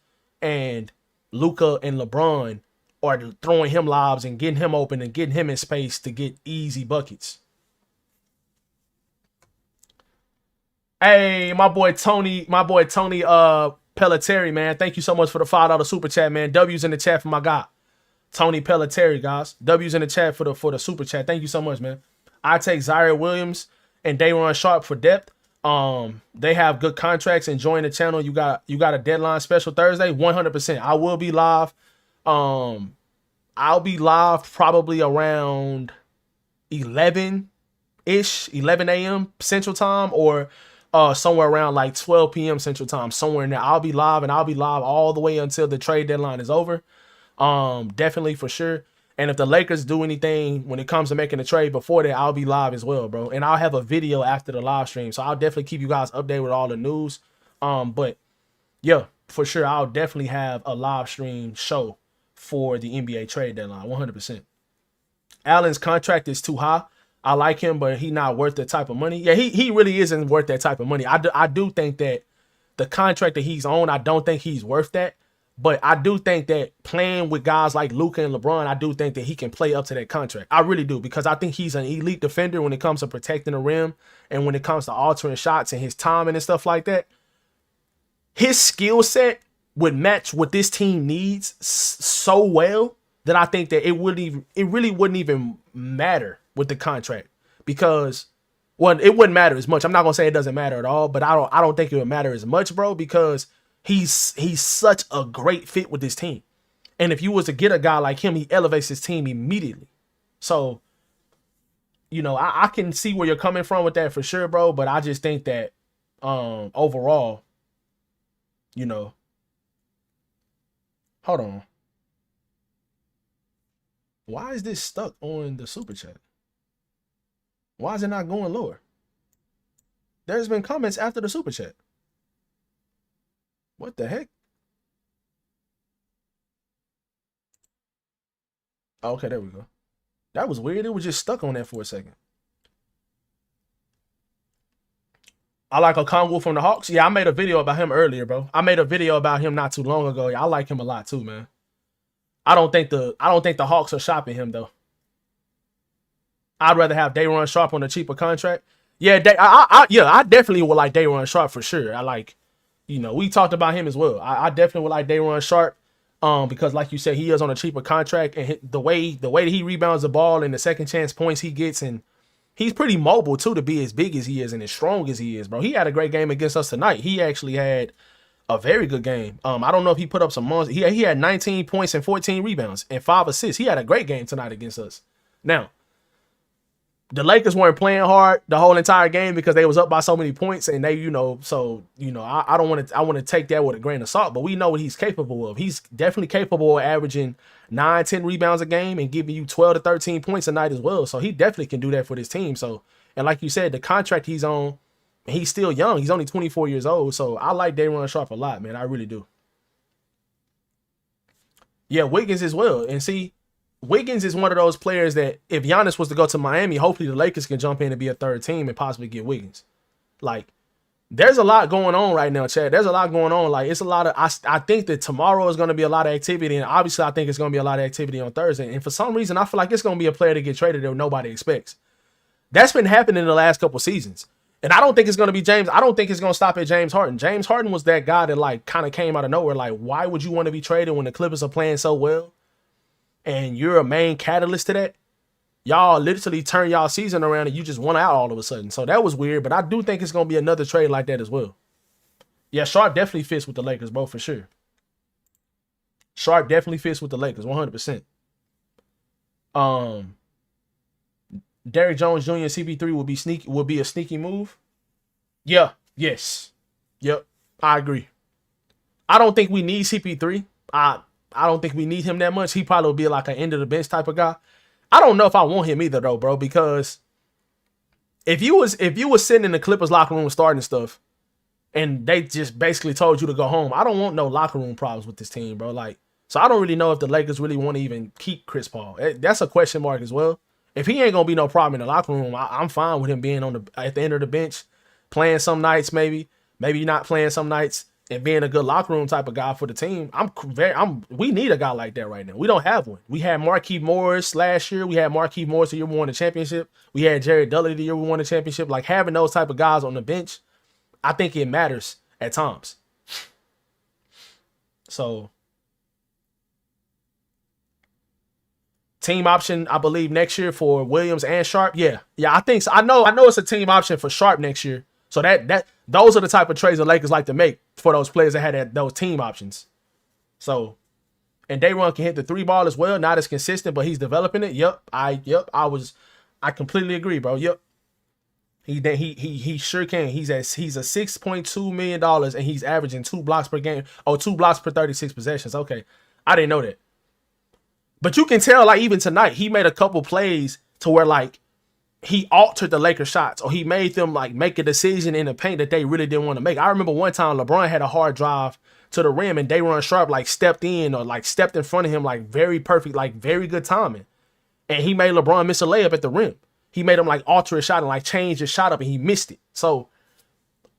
And Luka and LeBron are throwing him lobs and getting him open and getting him in space to get easy buckets. Hey, my boy Tony Pelletieri, man. Thank you so much for the $5 super chat, man. W's in the chat for my guy, Tony Pelletieri, guys. W's in the chat for the super chat. Thank you so much, man. I take Zaire Williams and Day'Ron Sharpe for depth. They have good contracts, and join the channel. You got a deadline special Thursday, 100%. I will be live. I'll be live probably around 11 ish, 11 a.m. Central Time, or somewhere around like 12 p.m. Central Time, somewhere in there. I'll be live, and I'll be live all the way until the trade deadline is over. Definitely for sure. And if the Lakers do anything when it comes to making a trade before that, I'll be live as well, bro. And I'll have a video after the live stream, so I'll definitely keep you guys updated with all the news. But yeah, for sure, I'll definitely have a live stream show for the NBA trade deadline, 100%. Allen's contract is too high. I like him, but he's not worth that type of money. Yeah, he really isn't worth that type of money. I do think that the contract that he's on, I don't think he's worth that. But I do think that playing with guys like Luka and LeBron, I do think that he can play up to that contract. I really do, because I think he's an elite defender when it comes to protecting the rim and when it comes to altering shots and his timing and stuff like that. His skill set would match what this team needs so well that I think that it really wouldn't even matter with the contract, because, well, it wouldn't matter as much. I'm not gonna say it doesn't matter at all, but I don't think it would matter as much, bro, because he's such a great fit with this team. And if you was to get a guy like him, he elevates his team immediately. So, you know, I can see where you're coming from with that for sure, bro. But I just think that overall, you know, hold on. Why is this stuck on the super chat? Why is it not going lower? There's been comments after the super chat. What the heck? Okay, there we go. That was weird. It was just stuck on that for a second. I like Okongwu from the Hawks. Yeah, I made a video about him earlier, bro. I made a video about him not too long ago. Yeah, I like him a lot too, man. I don't think the Hawks are shopping him though. I'd rather have Day'Ron Sharpe on a cheaper contract. Yeah, I definitely would like Day'Ron Sharpe for sure. I like, you know, we talked about him as well. I definitely would like Day'Ron Sharpe, because like you said, he is on a cheaper contract, and the way that he rebounds the ball and the second chance points he gets, and he's pretty mobile too to be as big as he is and as strong as he is, bro. He had a great game against us tonight. He actually had a very good game. I don't know if he put up some months. He had 19 points and 14 rebounds and 5 assists. He had a great game tonight against us. Now, the Lakers weren't playing hard the whole entire game because they was up by so many points, and they, you know, so, you know, I don't want to, I want to take that with a grain of salt, but we know what he's capable of. He's definitely capable of averaging 9, 10 rebounds a game and giving you 12 to 13 points a night as well. So he definitely can do that for this team. So, and like you said, the contract he's on, he's still young. He's only 24 years old. So I like Day'Ron Sharpe a lot, man. I really do. Yeah, Wiggins as well. And see, Wiggins is one of those players that if Giannis was to go to Miami, hopefully the Lakers can jump in and be a third team and possibly get Wiggins. Like, there's a lot going on right now, Chad. There's a lot going on. Like, it's a lot of, I think that tomorrow is going to be a lot of activity, and obviously I think it's going to be a lot of activity on Thursday. And for some reason, I feel like it's going to be a player to get traded that nobody expects. That's been happening in the last couple seasons. And I don't think it's going to be James. I don't think it's going to stop at James Harden. James Harden was that guy that, like, kind of came out of nowhere. Like, why would you want to be traded when the Clippers are playing so well? And you're a main catalyst to that. Y'all literally turn y'all season around and you just won out all of a sudden. So that was weird, but I do think it's going to be another trade like that as well. Yeah, Sharpe definitely fits with the Lakers, bro, for sure. Sharpe definitely fits with the Lakers, 100%. Derrick Jones Jr. and CP3 would be a sneaky move. Yeah, yes. Yep, I agree. I don't think we need CP3. I don't think we need him that much. He probably will be like an end of the bench type of guy. I don't know if I want him either though, bro, because if you was sitting in the Clippers locker room starting stuff and they just basically told you to go home, I don't want no locker room problems with this team, bro. Like, so I don't really know if the Lakers really want to even keep Chris Paul. That's a question mark as well. If he ain't gonna be no problem in the locker room, I'm fine with him being at the end of the bench, playing some nights, maybe not playing some nights, and being a good locker room type of guy for the team. We need a guy like that right now. We don't have one. We had Markieff Morris last year. We had Markieff Morris the year we won the championship. We had Jared Dudley the year we won the championship. Like, having those type of guys on the bench, I think it matters at times. So, team option, I believe, next year for Williams and Sharpe. Yeah, I think so. I know it's a team option for Sharpe next year. So those are the type of trades the Lakers like to make for those players that had those team options. So, and Day'Ron can hit the 3-ball as well. Not as consistent, but he's developing it. I completely agree, bro. Yep. He sure can. He's a $6.2 million and he's averaging 2 blocks per game. Oh, 2 blocks per 36 possessions. Okay, I didn't know that. But you can tell, like, even tonight, he made a couple plays to where, like, he altered the Lakers shots, or he made them, like, make a decision in the paint that they really didn't want to make. I remember one time LeBron had a hard drive to the rim and Darius Sharp, like, stepped in or, like, stepped in front of him, like, very perfect, like, very good timing. And he made LeBron miss a layup at the rim. He made him, like, alter his shot and, like, change his shot up, and he missed it. So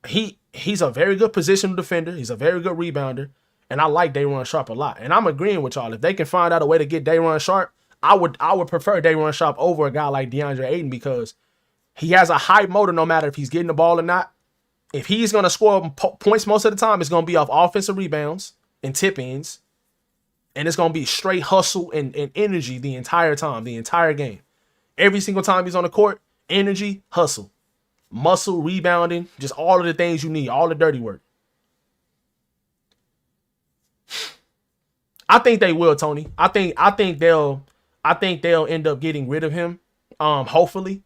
he's a very good positional defender. He's a very good rebounder. And I like Darius Sharp a lot. And I'm agreeing with y'all. If they can find out a way to get Darius Sharp, I would prefer Darius Sharp over a guy like DeAndre Ayton, because he has a high motor no matter if he's getting the ball or not. If he's going to score points most of the time, it's going to be off offensive rebounds and tip-ins. And it's going to be straight hustle and energy the entire time, the entire game. Every single time he's on the court, energy, hustle, muscle, rebounding, just all of the things you need, all the dirty work. I think they will, Tony. I think they'll end up getting rid of him. Hopefully.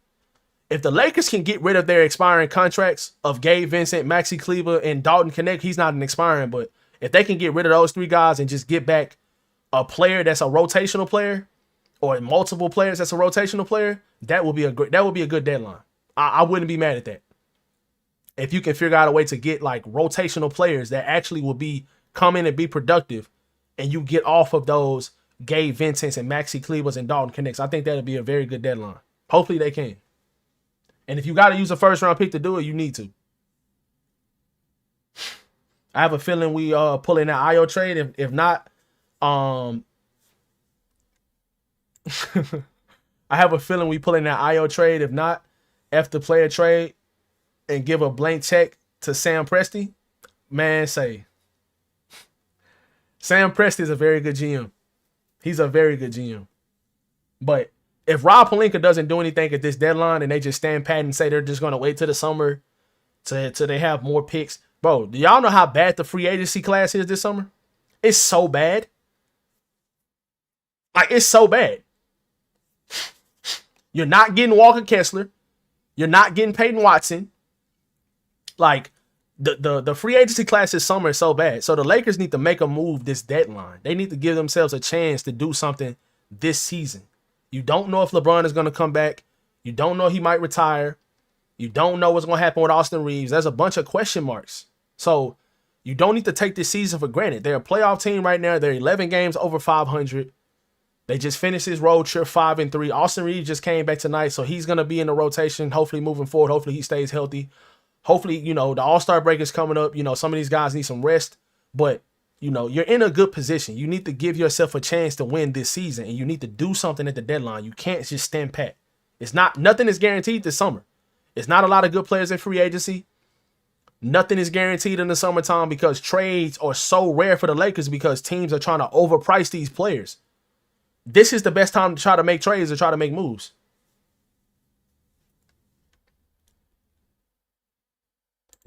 If the Lakers can get rid of their expiring contracts of Gabe Vincent, Maxi Kleber, and Dalton Knecht, he's not an expiring, but if they can get rid of those 3 guys and just get back a player that's a rotational player, or multiple players that's a rotational player, that would be a good deadline. I wouldn't be mad at that. If you can figure out a way to get, like, rotational players that actually will come in and be productive, and you get off of those Gabe Vincents and Maxi Klebers and Dalton Knechts, I think that'll be a very good deadline. Hopefully they can. And if you got to use a first-round pick to do it, you need to. I have a feeling we pull in that IO trade. If not, I have a feeling we pull in that IO trade. If not, F the player trade and give a blank check to Sam Presti. Man, Sam Presti is a very good GM. He's a very good GM. But if Rob Pelinka doesn't do anything at this deadline and they just stand pat and say they're just going to wait till the summer till they have more picks. Bro, do y'all know how bad the free agency class is this summer? It's so bad. Like, it's so bad. You're not getting Walker Kessler. You're not getting Peyton Watson. Like, the free agency class this summer is so bad. So the Lakers need to make a move this deadline. They need to give themselves a chance to do something this season. You don't know if LeBron is going to come back. You don't know he might retire. You don't know what's going to happen with Austin Reaves. There's a bunch of question marks. So you don't need to take this season for granted. They're a playoff team right now. They're 11 games over 500. They just finished his road trip 5-3. Austin Reaves just came back tonight, so he's going to be in the rotation, hopefully moving forward. Hopefully he stays healthy. Hopefully, the All-Star break is coming up. Some of these guys need some rest, but, you're in a good position. You need to give yourself a chance to win this season, and you need to do something at the deadline. You can't just stand pat. Nothing is guaranteed this summer. It's not a lot of good players in free agency. Nothing is guaranteed in the summertime because trades are so rare for the Lakers because teams are trying to overprice these players. This is the best time to try to make trades or try to make moves.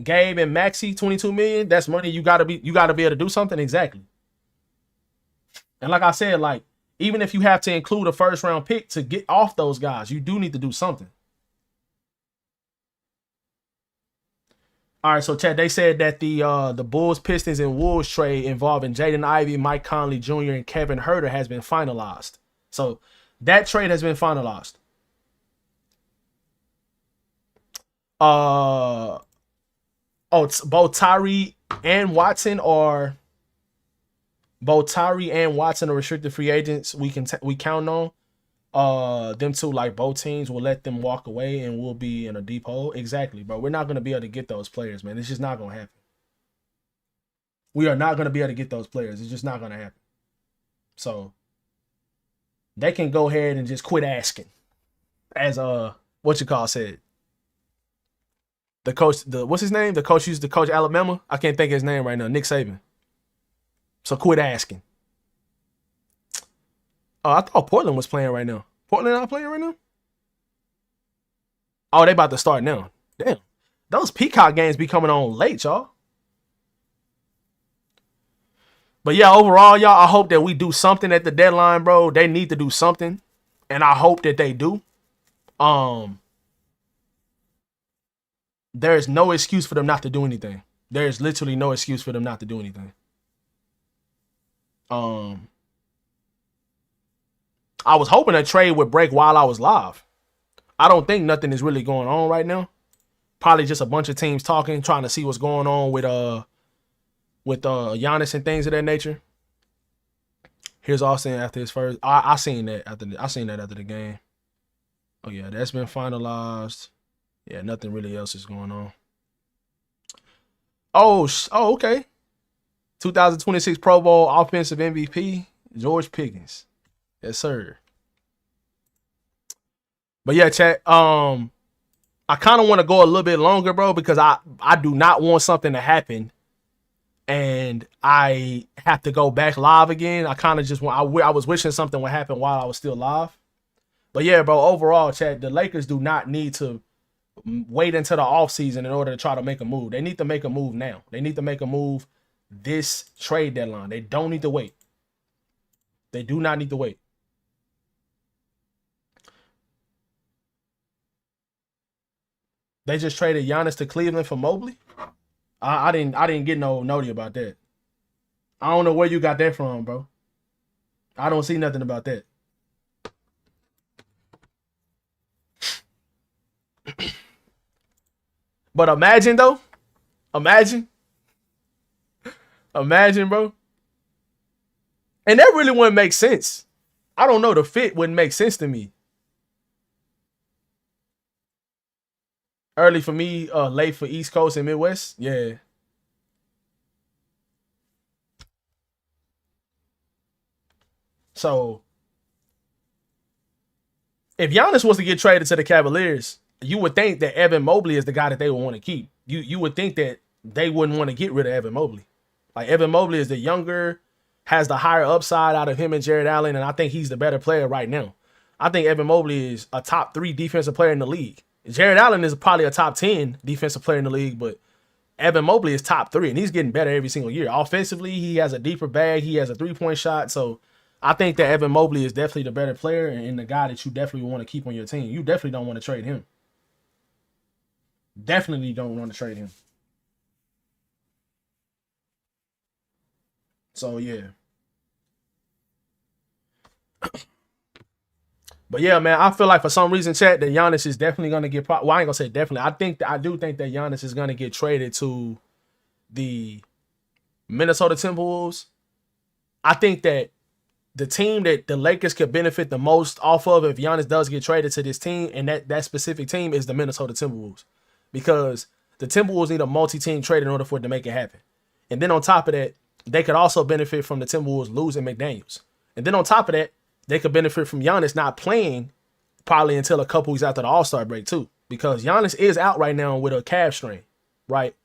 Gabe and Maxi, $22 million. That's money you gotta be able to do something. Exactly. And like I said, like, even if you have to include a first round pick to get off those guys, you do need to do something. All right, so Chad, they said that the Bulls, Pistons, and Wolves trade involving Jaden Ivey, Mike Conley Jr., and Kevin Huerter has been finalized. So that trade has been finalized. It's both Tyree and Watson are restricted free agents. We count on. Them two, like, both teams will let them walk away and we'll be in a deep hole. Exactly, bro. We're not going to be able to get those players, man. It's just not going to happen. We are not going to be able to get those players. It's just not going to happen. So they can go ahead and just quit asking. As said. The coach, what's his name? The coach used to coach Alabama. I can't think of his name right now. Nick Saban. So quit asking. Oh, I thought Portland was playing right now. Portland not playing right now? Oh, they about to start now. Damn. Those Peacock games be coming on late, y'all. But yeah, overall, y'all, I hope that we do something at the deadline, bro. They need to do something. And I hope that they do. There is no excuse for them not to do anything. There is literally no excuse for them not to do anything. I was hoping a trade would break while I was live. I don't think nothing is really going on right now. Probably just a bunch of teams talking, trying to see what's going on with Giannis and things of that nature. Here's Austin after his first. I seen that after the game. Oh yeah, that's been finalized. Yeah, nothing really else is going on. Oh, okay. 2026 Pro Bowl Offensive MVP, George Pickens. Yes, sir. But yeah, chat. I kind of want to go a little bit longer, bro, because I do not want something to happen and I have to go back live again. I kind of just want. I was wishing something would happen while I was still live. But yeah, bro. Overall, chat. The Lakers do not need to wait until the offseason in order to try to make a move. They need to make a move now. They need to make a move this trade deadline. They don't need to wait. They do not need to wait. They just traded Giannis to Cleveland for Mobley. I didn't get no noti about that. I don't know where you got that from, bro. I don't see nothing about that. But imagine though. Imagine, bro. And that really wouldn't make sense. I don't know. The fit wouldn't make sense to me. Early for me, late for East Coast and Midwest. Yeah. So, if Giannis was to get traded to the Cavaliers, you would think that Evan Mobley is the guy that they would want to keep. You would think that they wouldn't want to get rid of Evan Mobley. Like, Evan Mobley is the younger, has the higher upside out of him and Jared Allen, and I think he's the better player right now. I think Evan Mobley is a top 3 defensive player in the league. Jared Allen is probably a top 10 defensive player in the league, but Evan Mobley is top 3, and he's getting better every single year. Offensively, he has a deeper bag. He has a 3-point shot. So I think that Evan Mobley is definitely the better player and the guy that you definitely want to keep on your team. You definitely don't want to trade him. Definitely don't want to trade him. So, yeah. But yeah, man, I feel like for some reason, chat, that Giannis is definitely gonna get. Well, I ain't gonna say definitely. I do think that Giannis is gonna get traded to the Minnesota Timberwolves. I think that the team that the Lakers could benefit the most off of if Giannis does get traded to this team, and that specific team is the Minnesota Timberwolves, because the Timberwolves need a multi-team trade in order for it to make it happen. And then on top of that, they could also benefit from the Timberwolves losing McDaniels. And then on top of that, they could benefit from Giannis not playing probably until a couple weeks after the All-Star break too, because Giannis is out right now with a calf strain, right?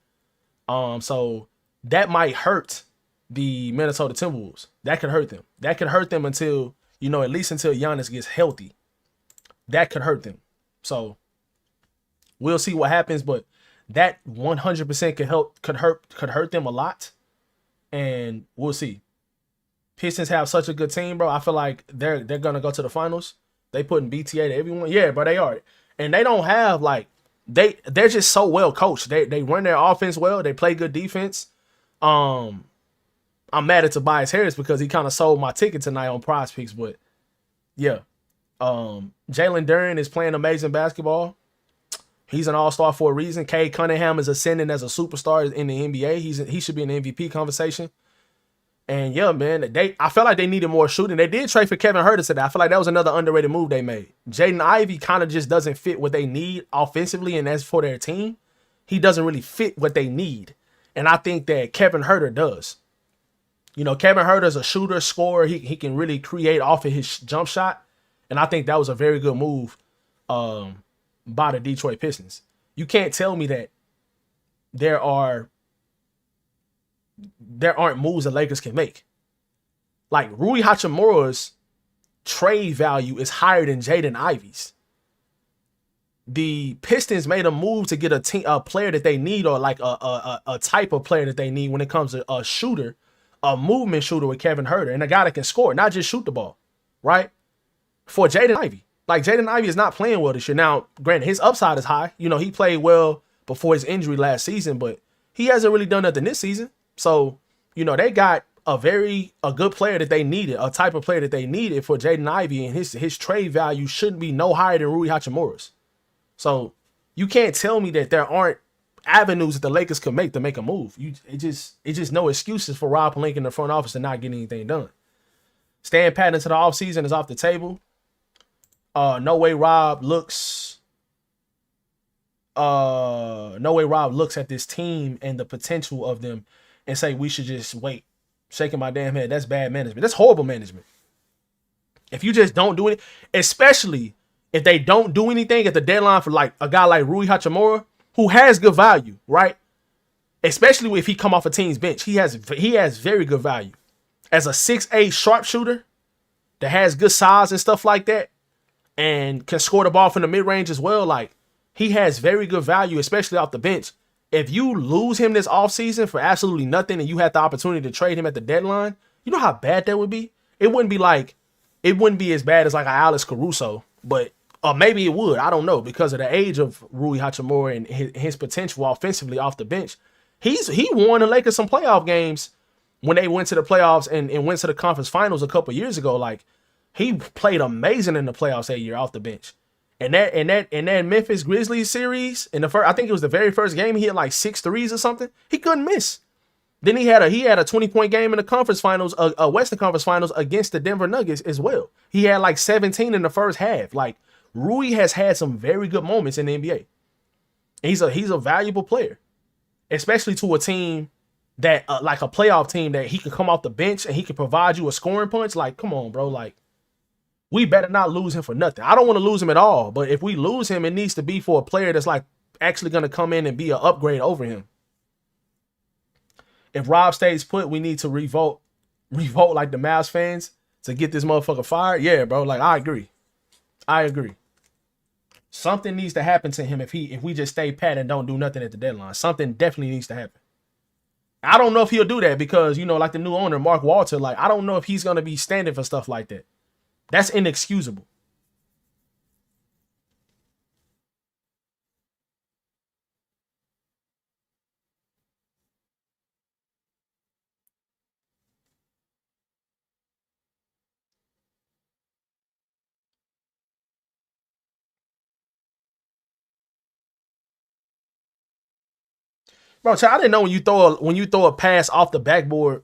So that might hurt the Minnesota Timberwolves. That could hurt them. That could hurt them until, at least until Giannis gets healthy. That could hurt them. So we'll see what happens, but that 100% could hurt them a lot, and we'll see. Pistons have such a good team, bro. I feel like they're gonna go to the finals. They putting BTA to everyone. Yeah, but they are. And they don't have they're just so well coached. They run their offense well. They play good defense. I'm mad at Tobias Harris because he kind of sold my ticket tonight on Prize Picks, but yeah. Jalen Duren is playing amazing basketball. He's an all-star for a reason. Cade Cunningham is ascending as a superstar in the NBA. He should be in the MVP conversation. And yeah, man, I felt like they needed more shooting. They did trade for Kevin Huerter today. I feel like that was another underrated move they made. Jaden Ivey kind of just doesn't fit what they need offensively, and as for their team, he doesn't really fit what they need. And I think that Kevin Huerter does. Kevin Huerter's a shooter, scorer. He can really create off of his jump shot. And I think that was a very good move by the Detroit Pistons. You can't tell me that there aren't moves the Lakers can make. Like, Rui Hachimura's trade value is higher than Jaden Ivey's. The Pistons made a move to get a player that they need, or like a type of player that they need when it comes to a shooter, a movement shooter with Kevin Huerter, and a guy that can score, not just shoot the ball, right? For Jaden Ivey. Like, Jaden Ivey is not playing well this year. Now, granted, his upside is high. He played well before his injury last season, but he hasn't really done nothing this season. So, you know, they got a good player that they needed, a type of player that they needed for Jaden Ivey, and his trade value shouldn't be no higher than Rui Hachimura's. So you can't tell me that there aren't avenues that the Lakers could make to make a move. It's just no excuses for Rob Pelinka in the front office to not get anything done. Staying pat into the offseason is off the table. No way Rob looks at this team and the potential of them and say we should just wait. Shaking my damn head. That's bad management. That's horrible management. If you just don't do it, especially if they don't do anything at the deadline for like a guy like Rui Hachimura, who has good value, right? Especially if he come off a team's bench. He has very good value. As a 6'8" sharpshooter that has good size and stuff like that and can score the ball from the mid-range as well, like he has very good value, especially off the bench. If you lose him this offseason for absolutely nothing and you had the opportunity to trade him at the deadline, you know how bad that would be? It wouldn't be as bad as like an Alex Caruso, but maybe it would. I don't know, because of the age of Rui Hachimura and his potential offensively off the bench. He won the Lakers some playoff games when they went to the playoffs and went to the conference finals a couple years ago. Like, he played amazing in the playoffs that year off the bench. And that Memphis Grizzlies series, I think it was the very first game, he hit like 6 threes or something. He couldn't miss. Then he had a 20-point game in the conference finals, Western Conference Finals against the Denver Nuggets as well. He had like 17 in the first half. Like, Rui has had some very good moments in the NBA. He's a valuable player, especially to a team that like a playoff team that he can come off the bench and he can provide you a scoring punch. Like, come on, bro. Like, we better not lose him for nothing. I don't want to lose him at all, but if we lose him, it needs to be for a player that's like actually going to come in and be an upgrade over him. If Rob stays put, we need to revolt like the Mavs fans to get this motherfucker fired. Yeah, bro. Like, I agree. Something needs to happen to him if we just stay pat and don't do nothing at the deadline. Something definitely needs to happen. I don't know if he'll do that because, you know, like the new owner, Mark Walter, like, I don't know if he's going to be standing for stuff like that. That's inexcusable. Bro, I didn't know when you throw a pass off the backboard,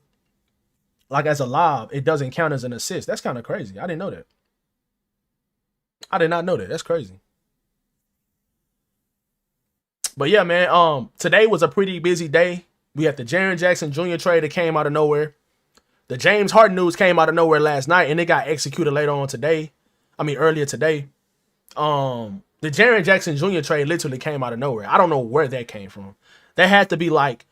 like as a lob, it doesn't count as an assist. That's kind of crazy. I didn't know that. I did not know that. That's crazy. But yeah, man, today was a pretty busy day. We had the Jaren Jackson Jr. trade that came out of nowhere. The James Harden news came out of nowhere last night, and it got executed earlier today. The Jaren Jackson Jr. trade literally came out of nowhere. I don't know where that came from. That had to be like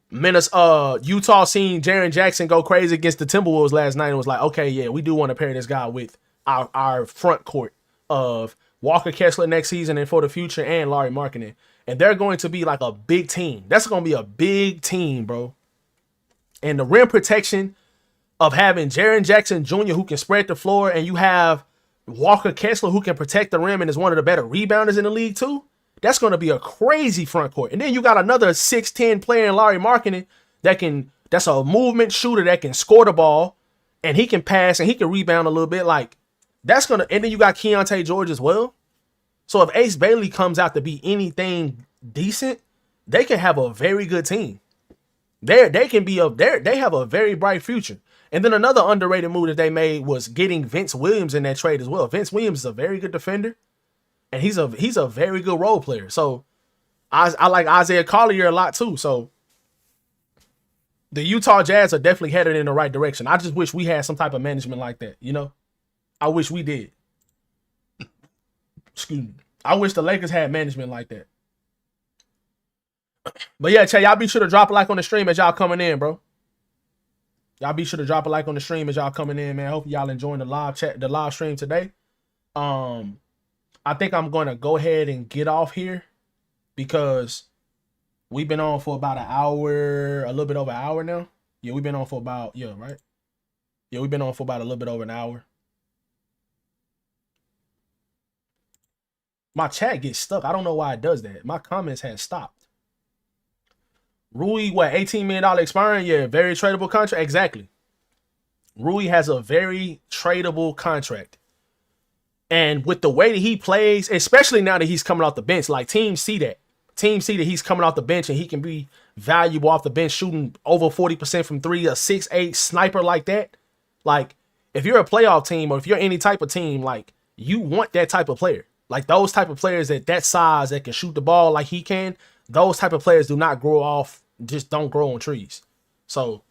Utah seeing Jaren Jackson go crazy against the Timberwolves last night and was like, okay, yeah, we do want to pair this guy with our front court of Walker Kessler next season and for the future and Lauri Markkanen. And they're going to be like a big team. That's going to be a big team, bro. And the rim protection of having Jaren Jackson Jr. who can spread the floor, and you have Walker Kessler who can protect the rim and is one of the better rebounders in the league too. That's going to be a crazy front court. And then you got another 6'10" player in Lauri Markkanen that's a movement shooter that can score the ball, and he can pass and he can rebound a little bit. Like, and then you got Keontae George as well. So if Ace Bailey comes out to be anything decent, they can have a very good team. They have a very bright future. And then another underrated move that they made was getting Vince Williams in that trade as well. Vince Williams is a very good defender, and he's a very good role player. So I like Isaiah Collier a lot too. So the Utah Jazz are definitely headed in the right direction. I just wish we had some type of management like that, you know? I wish we did. Excuse me. I wish the Lakers had management like that. But yeah, y'all be sure to drop a like on the stream as y'all coming in, bro. Y'all be sure to drop a like on the stream as y'all coming in, man. Hope y'all enjoying the live stream today. I think I'm going to go ahead and get off here because we've been on for about an hour, a little bit over an hour now. Yeah, we've been on for about, right? Yeah, we've been on for about a little bit over an hour. My chat gets stuck. I don't know why it does that. My comments had stopped. Rui, what, $18 million expiring? Yeah, very tradable contract. Exactly. Rui has a very tradable contract. And with the way that he plays, especially now that he's coming off the bench, like teams see that. Teams see that he's coming off the bench and he can be valuable off the bench, shooting over 40% from three, a 6'8" sniper like that. Like, if you're a playoff team or if you're any type of team, like, you want that type of player. Like, those type of players that size that can shoot the ball like he can, those type of players do not grow off, just don't grow on trees. So,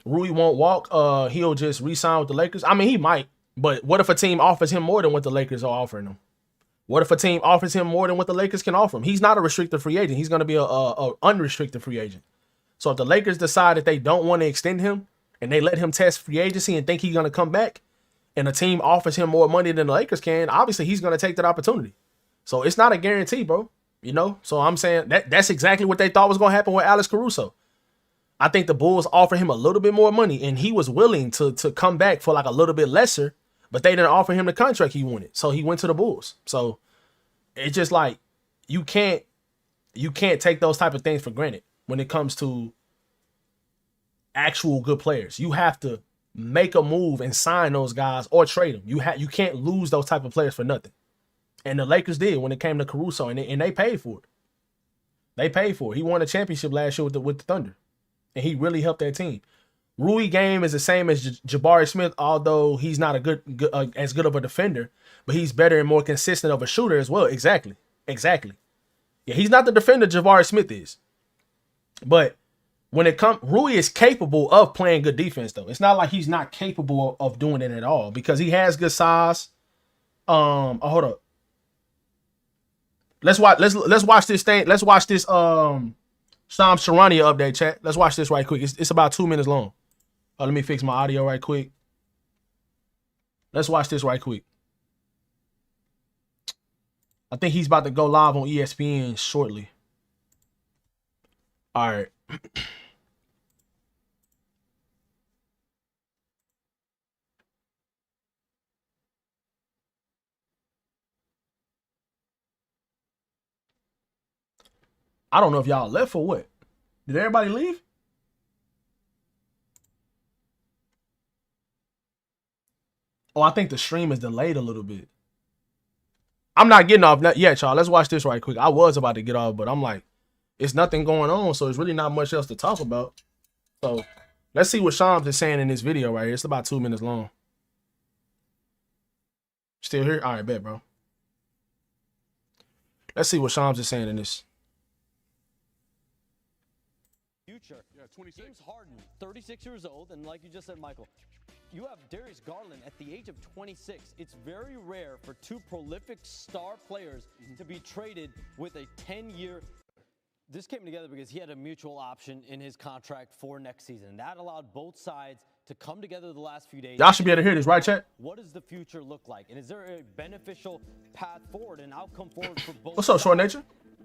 Rui won't walk. He'll just re-sign with the Lakers. I mean, he might. But what if a team offers him more than what the Lakers are offering him? What if a team offers him more than what the Lakers can offer him? He's not a restricted free agent. He's going to be a unrestricted free agent. So if the Lakers decide that they don't want to extend him and they let him test free agency and think he's going to come back and a team offers him more money than the Lakers can, obviously he's going to take that opportunity. So it's not a guarantee, bro. You know? So I'm saying that's exactly what they thought was going to happen with Alex Caruso. I think the Bulls offered him a little bit more money and he was willing to come back for like a little bit lesser, but they didn't offer him the contract he wanted. So he went to the Bulls. So it's just like you can't take those type of things for granted when it comes to actual good players. You have to make a move and sign those guys or trade them. You can't lose those type of players for nothing. And the Lakers did when it came to Caruso, and they paid for it. They paid for it. He won a championship last year with the Thunder, and he really helped that team. Rui game is the same as Jabari Smith, although he's not as good of a defender, but he's better and more consistent of a shooter as well. Exactly. Yeah, he's not the defender Jabari Smith is. But when it comes, Rui is capable of playing good defense, though. It's not like he's not capable of doing it at all because he has good size. Hold up. Let's watch this thing. Let's watch this Shams Charania update, chat. Let's watch this right quick. It's about 2 minutes long. Let me fix my audio right quick. Let's watch this right quick. I think he's about to go live on ESPN shortly. All right. I don't know if y'all left or what. Did everybody leave? Oh, I think the stream is delayed a little bit. I'm not getting off yet, y'all. Let's watch this right quick. I was about to get off, but I'm like, it's nothing going on, so it's really not much else to talk about. So let's see what Shams is saying in this video right here. It's about 2 minutes long. Still here? All right, bet, bro. Let's see what Shams is saying in this. Future. Yeah, 26. James Harden, 36 years old, and like you just said, Michael, you have Darius Garland at the age of 26. It's very rare for two prolific star players to be traded with a 10-year. This came together because he had a mutual option in his contract for next season. That allowed both sides to come together the last few days. Y'all should be able to hear this, right, chat? What does the future look like? And is there a beneficial path forward, an outcome forward for both What's up, sides? Short Nature?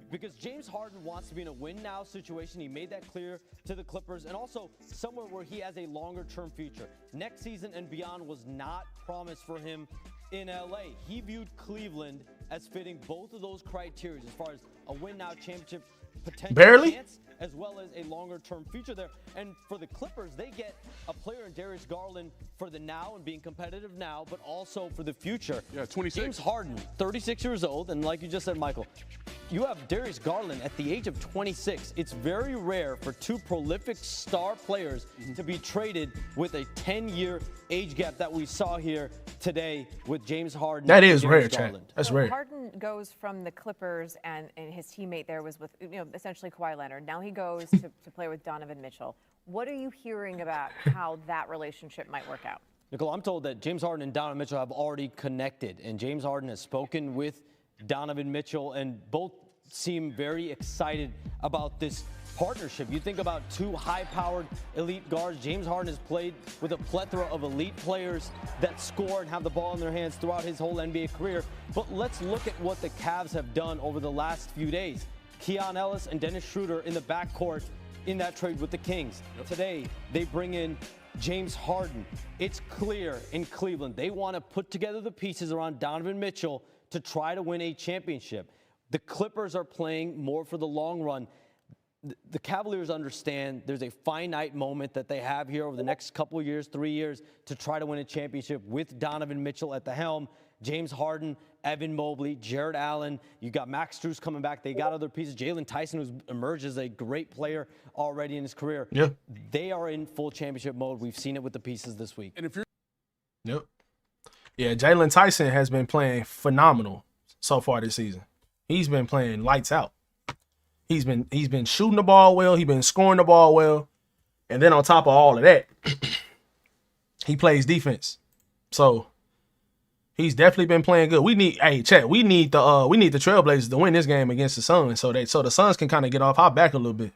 Because James Harden wants to be in a win-now situation. He made that clear to the Clippers, and also somewhere where he has a longer-term future. Next season and beyond was not promised for him in LA. He viewed Cleveland as fitting both of those criteria as far as a win-now championship potential chance, as well as a longer-term future there. And for the Clippers, they get a player in Darius Garland for the now and being competitive now, but also for the future. Yeah, 26. James Harden, 36 years old, and like you just said, Michael, you have Darius Garland at the age of 26. It's very rare for two prolific star players to be traded with a 10-year age gap that we saw here today with James Harden. That is rare, Chad. That's rare. Harden goes from the Clippers, and his teammate there was with, essentially Kawhi Leonard. Now he goes to play with Donovan Mitchell. What are you hearing about how that relationship might work out? Nicole, I'm told that James Harden and Donovan Mitchell have already connected, and James Harden has spoken with Donovan Mitchell, and both seem very excited about this partnership. You think about two high-powered elite guards. James Harden has played with a plethora of elite players that score and have the ball in their hands throughout his whole NBA career. But let's look at what the Cavs have done over the last few days. Keon Ellis and Dennis Schroeder in the backcourt in that trade with the Kings. Today, they bring in James Harden. It's clear in Cleveland they want to put together the pieces around Donovan Mitchell to try to win a championship. The Clippers are playing more for the long run. The Cavaliers understand there's a finite moment that they have here over the next couple of years, 3 years, to try to win a championship with Donovan Mitchell at the helm, James Harden, Evan Mobley, Jared Allen. You got Max Strus coming back. They got other pieces. Jalen Tyson, who's emerged as a great player already in his career. Yeah. They are in full championship mode. We've seen it with the pieces this week. And if you're Yep. Yeah, Jalen Tyson has been playing phenomenal so far this season. He's been playing lights out. He's been shooting the ball well. He's been scoring the ball well. And then on top of all of that, he plays defense. So he's definitely been playing good. We need the Trailblazers to win this game against the Suns so the Suns can kind of get off our back a little bit.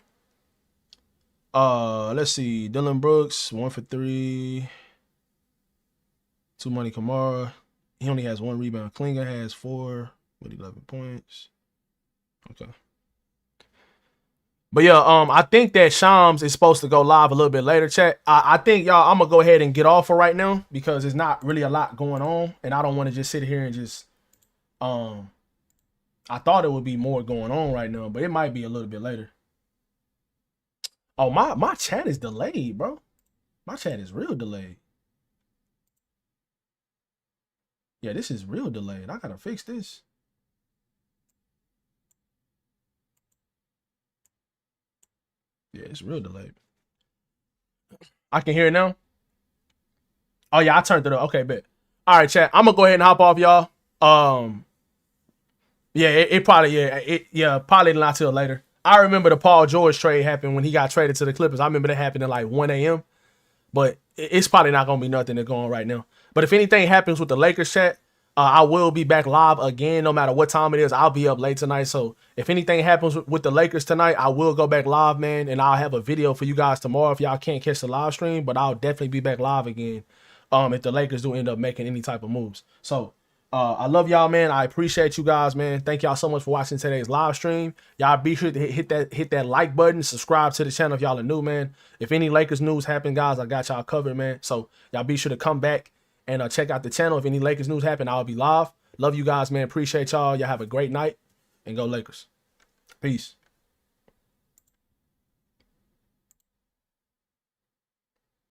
Let's see. Dylan Brooks, 1 for 3. 2 money Kamara. He only has 1 rebound. Kuminga has 4 with 11 points. Okay. But yeah, I think that Shams is supposed to go live a little bit later, chat. I think, y'all, I'm going to go ahead and get off for right now because there's not really a lot going on. And I don't want to just sit here and just, I thought it would be more going on right now, but it might be a little bit later. Oh, my chat is delayed, bro. My chat is real delayed. Yeah, this is real delayed. I got to fix this. Yeah, it's real delayed. I can hear it now. Oh yeah, I turned it up. Okay, bet. All right, chat. I'm gonna go ahead and hop off, y'all. Yeah, probably not till later. I remember the Paul George trade happened when he got traded to the Clippers. I remember that happened at like 1 a.m. But it's probably not gonna be nothing that's going on right now. But if anything happens with the Lakers, chat, I will be back live again, no matter what time it is. I'll be up late tonight. So if anything happens with the Lakers tonight, I will go back live, man. And I'll have a video for you guys tomorrow if y'all can't catch the live stream. But I'll definitely be back live again if the Lakers do end up making any type of moves. So I love y'all, man. I appreciate you guys, man. Thank y'all so much for watching today's live stream. Y'all be sure to hit that like button. Subscribe to the channel if y'all are new, man. If any Lakers news happen, guys, I got y'all covered, man. So y'all be sure to come back and check out the channel. If any Lakers news happen, I'll be live. Love you guys, man. Appreciate y'all. Y'all have a great night. And go Lakers. Peace.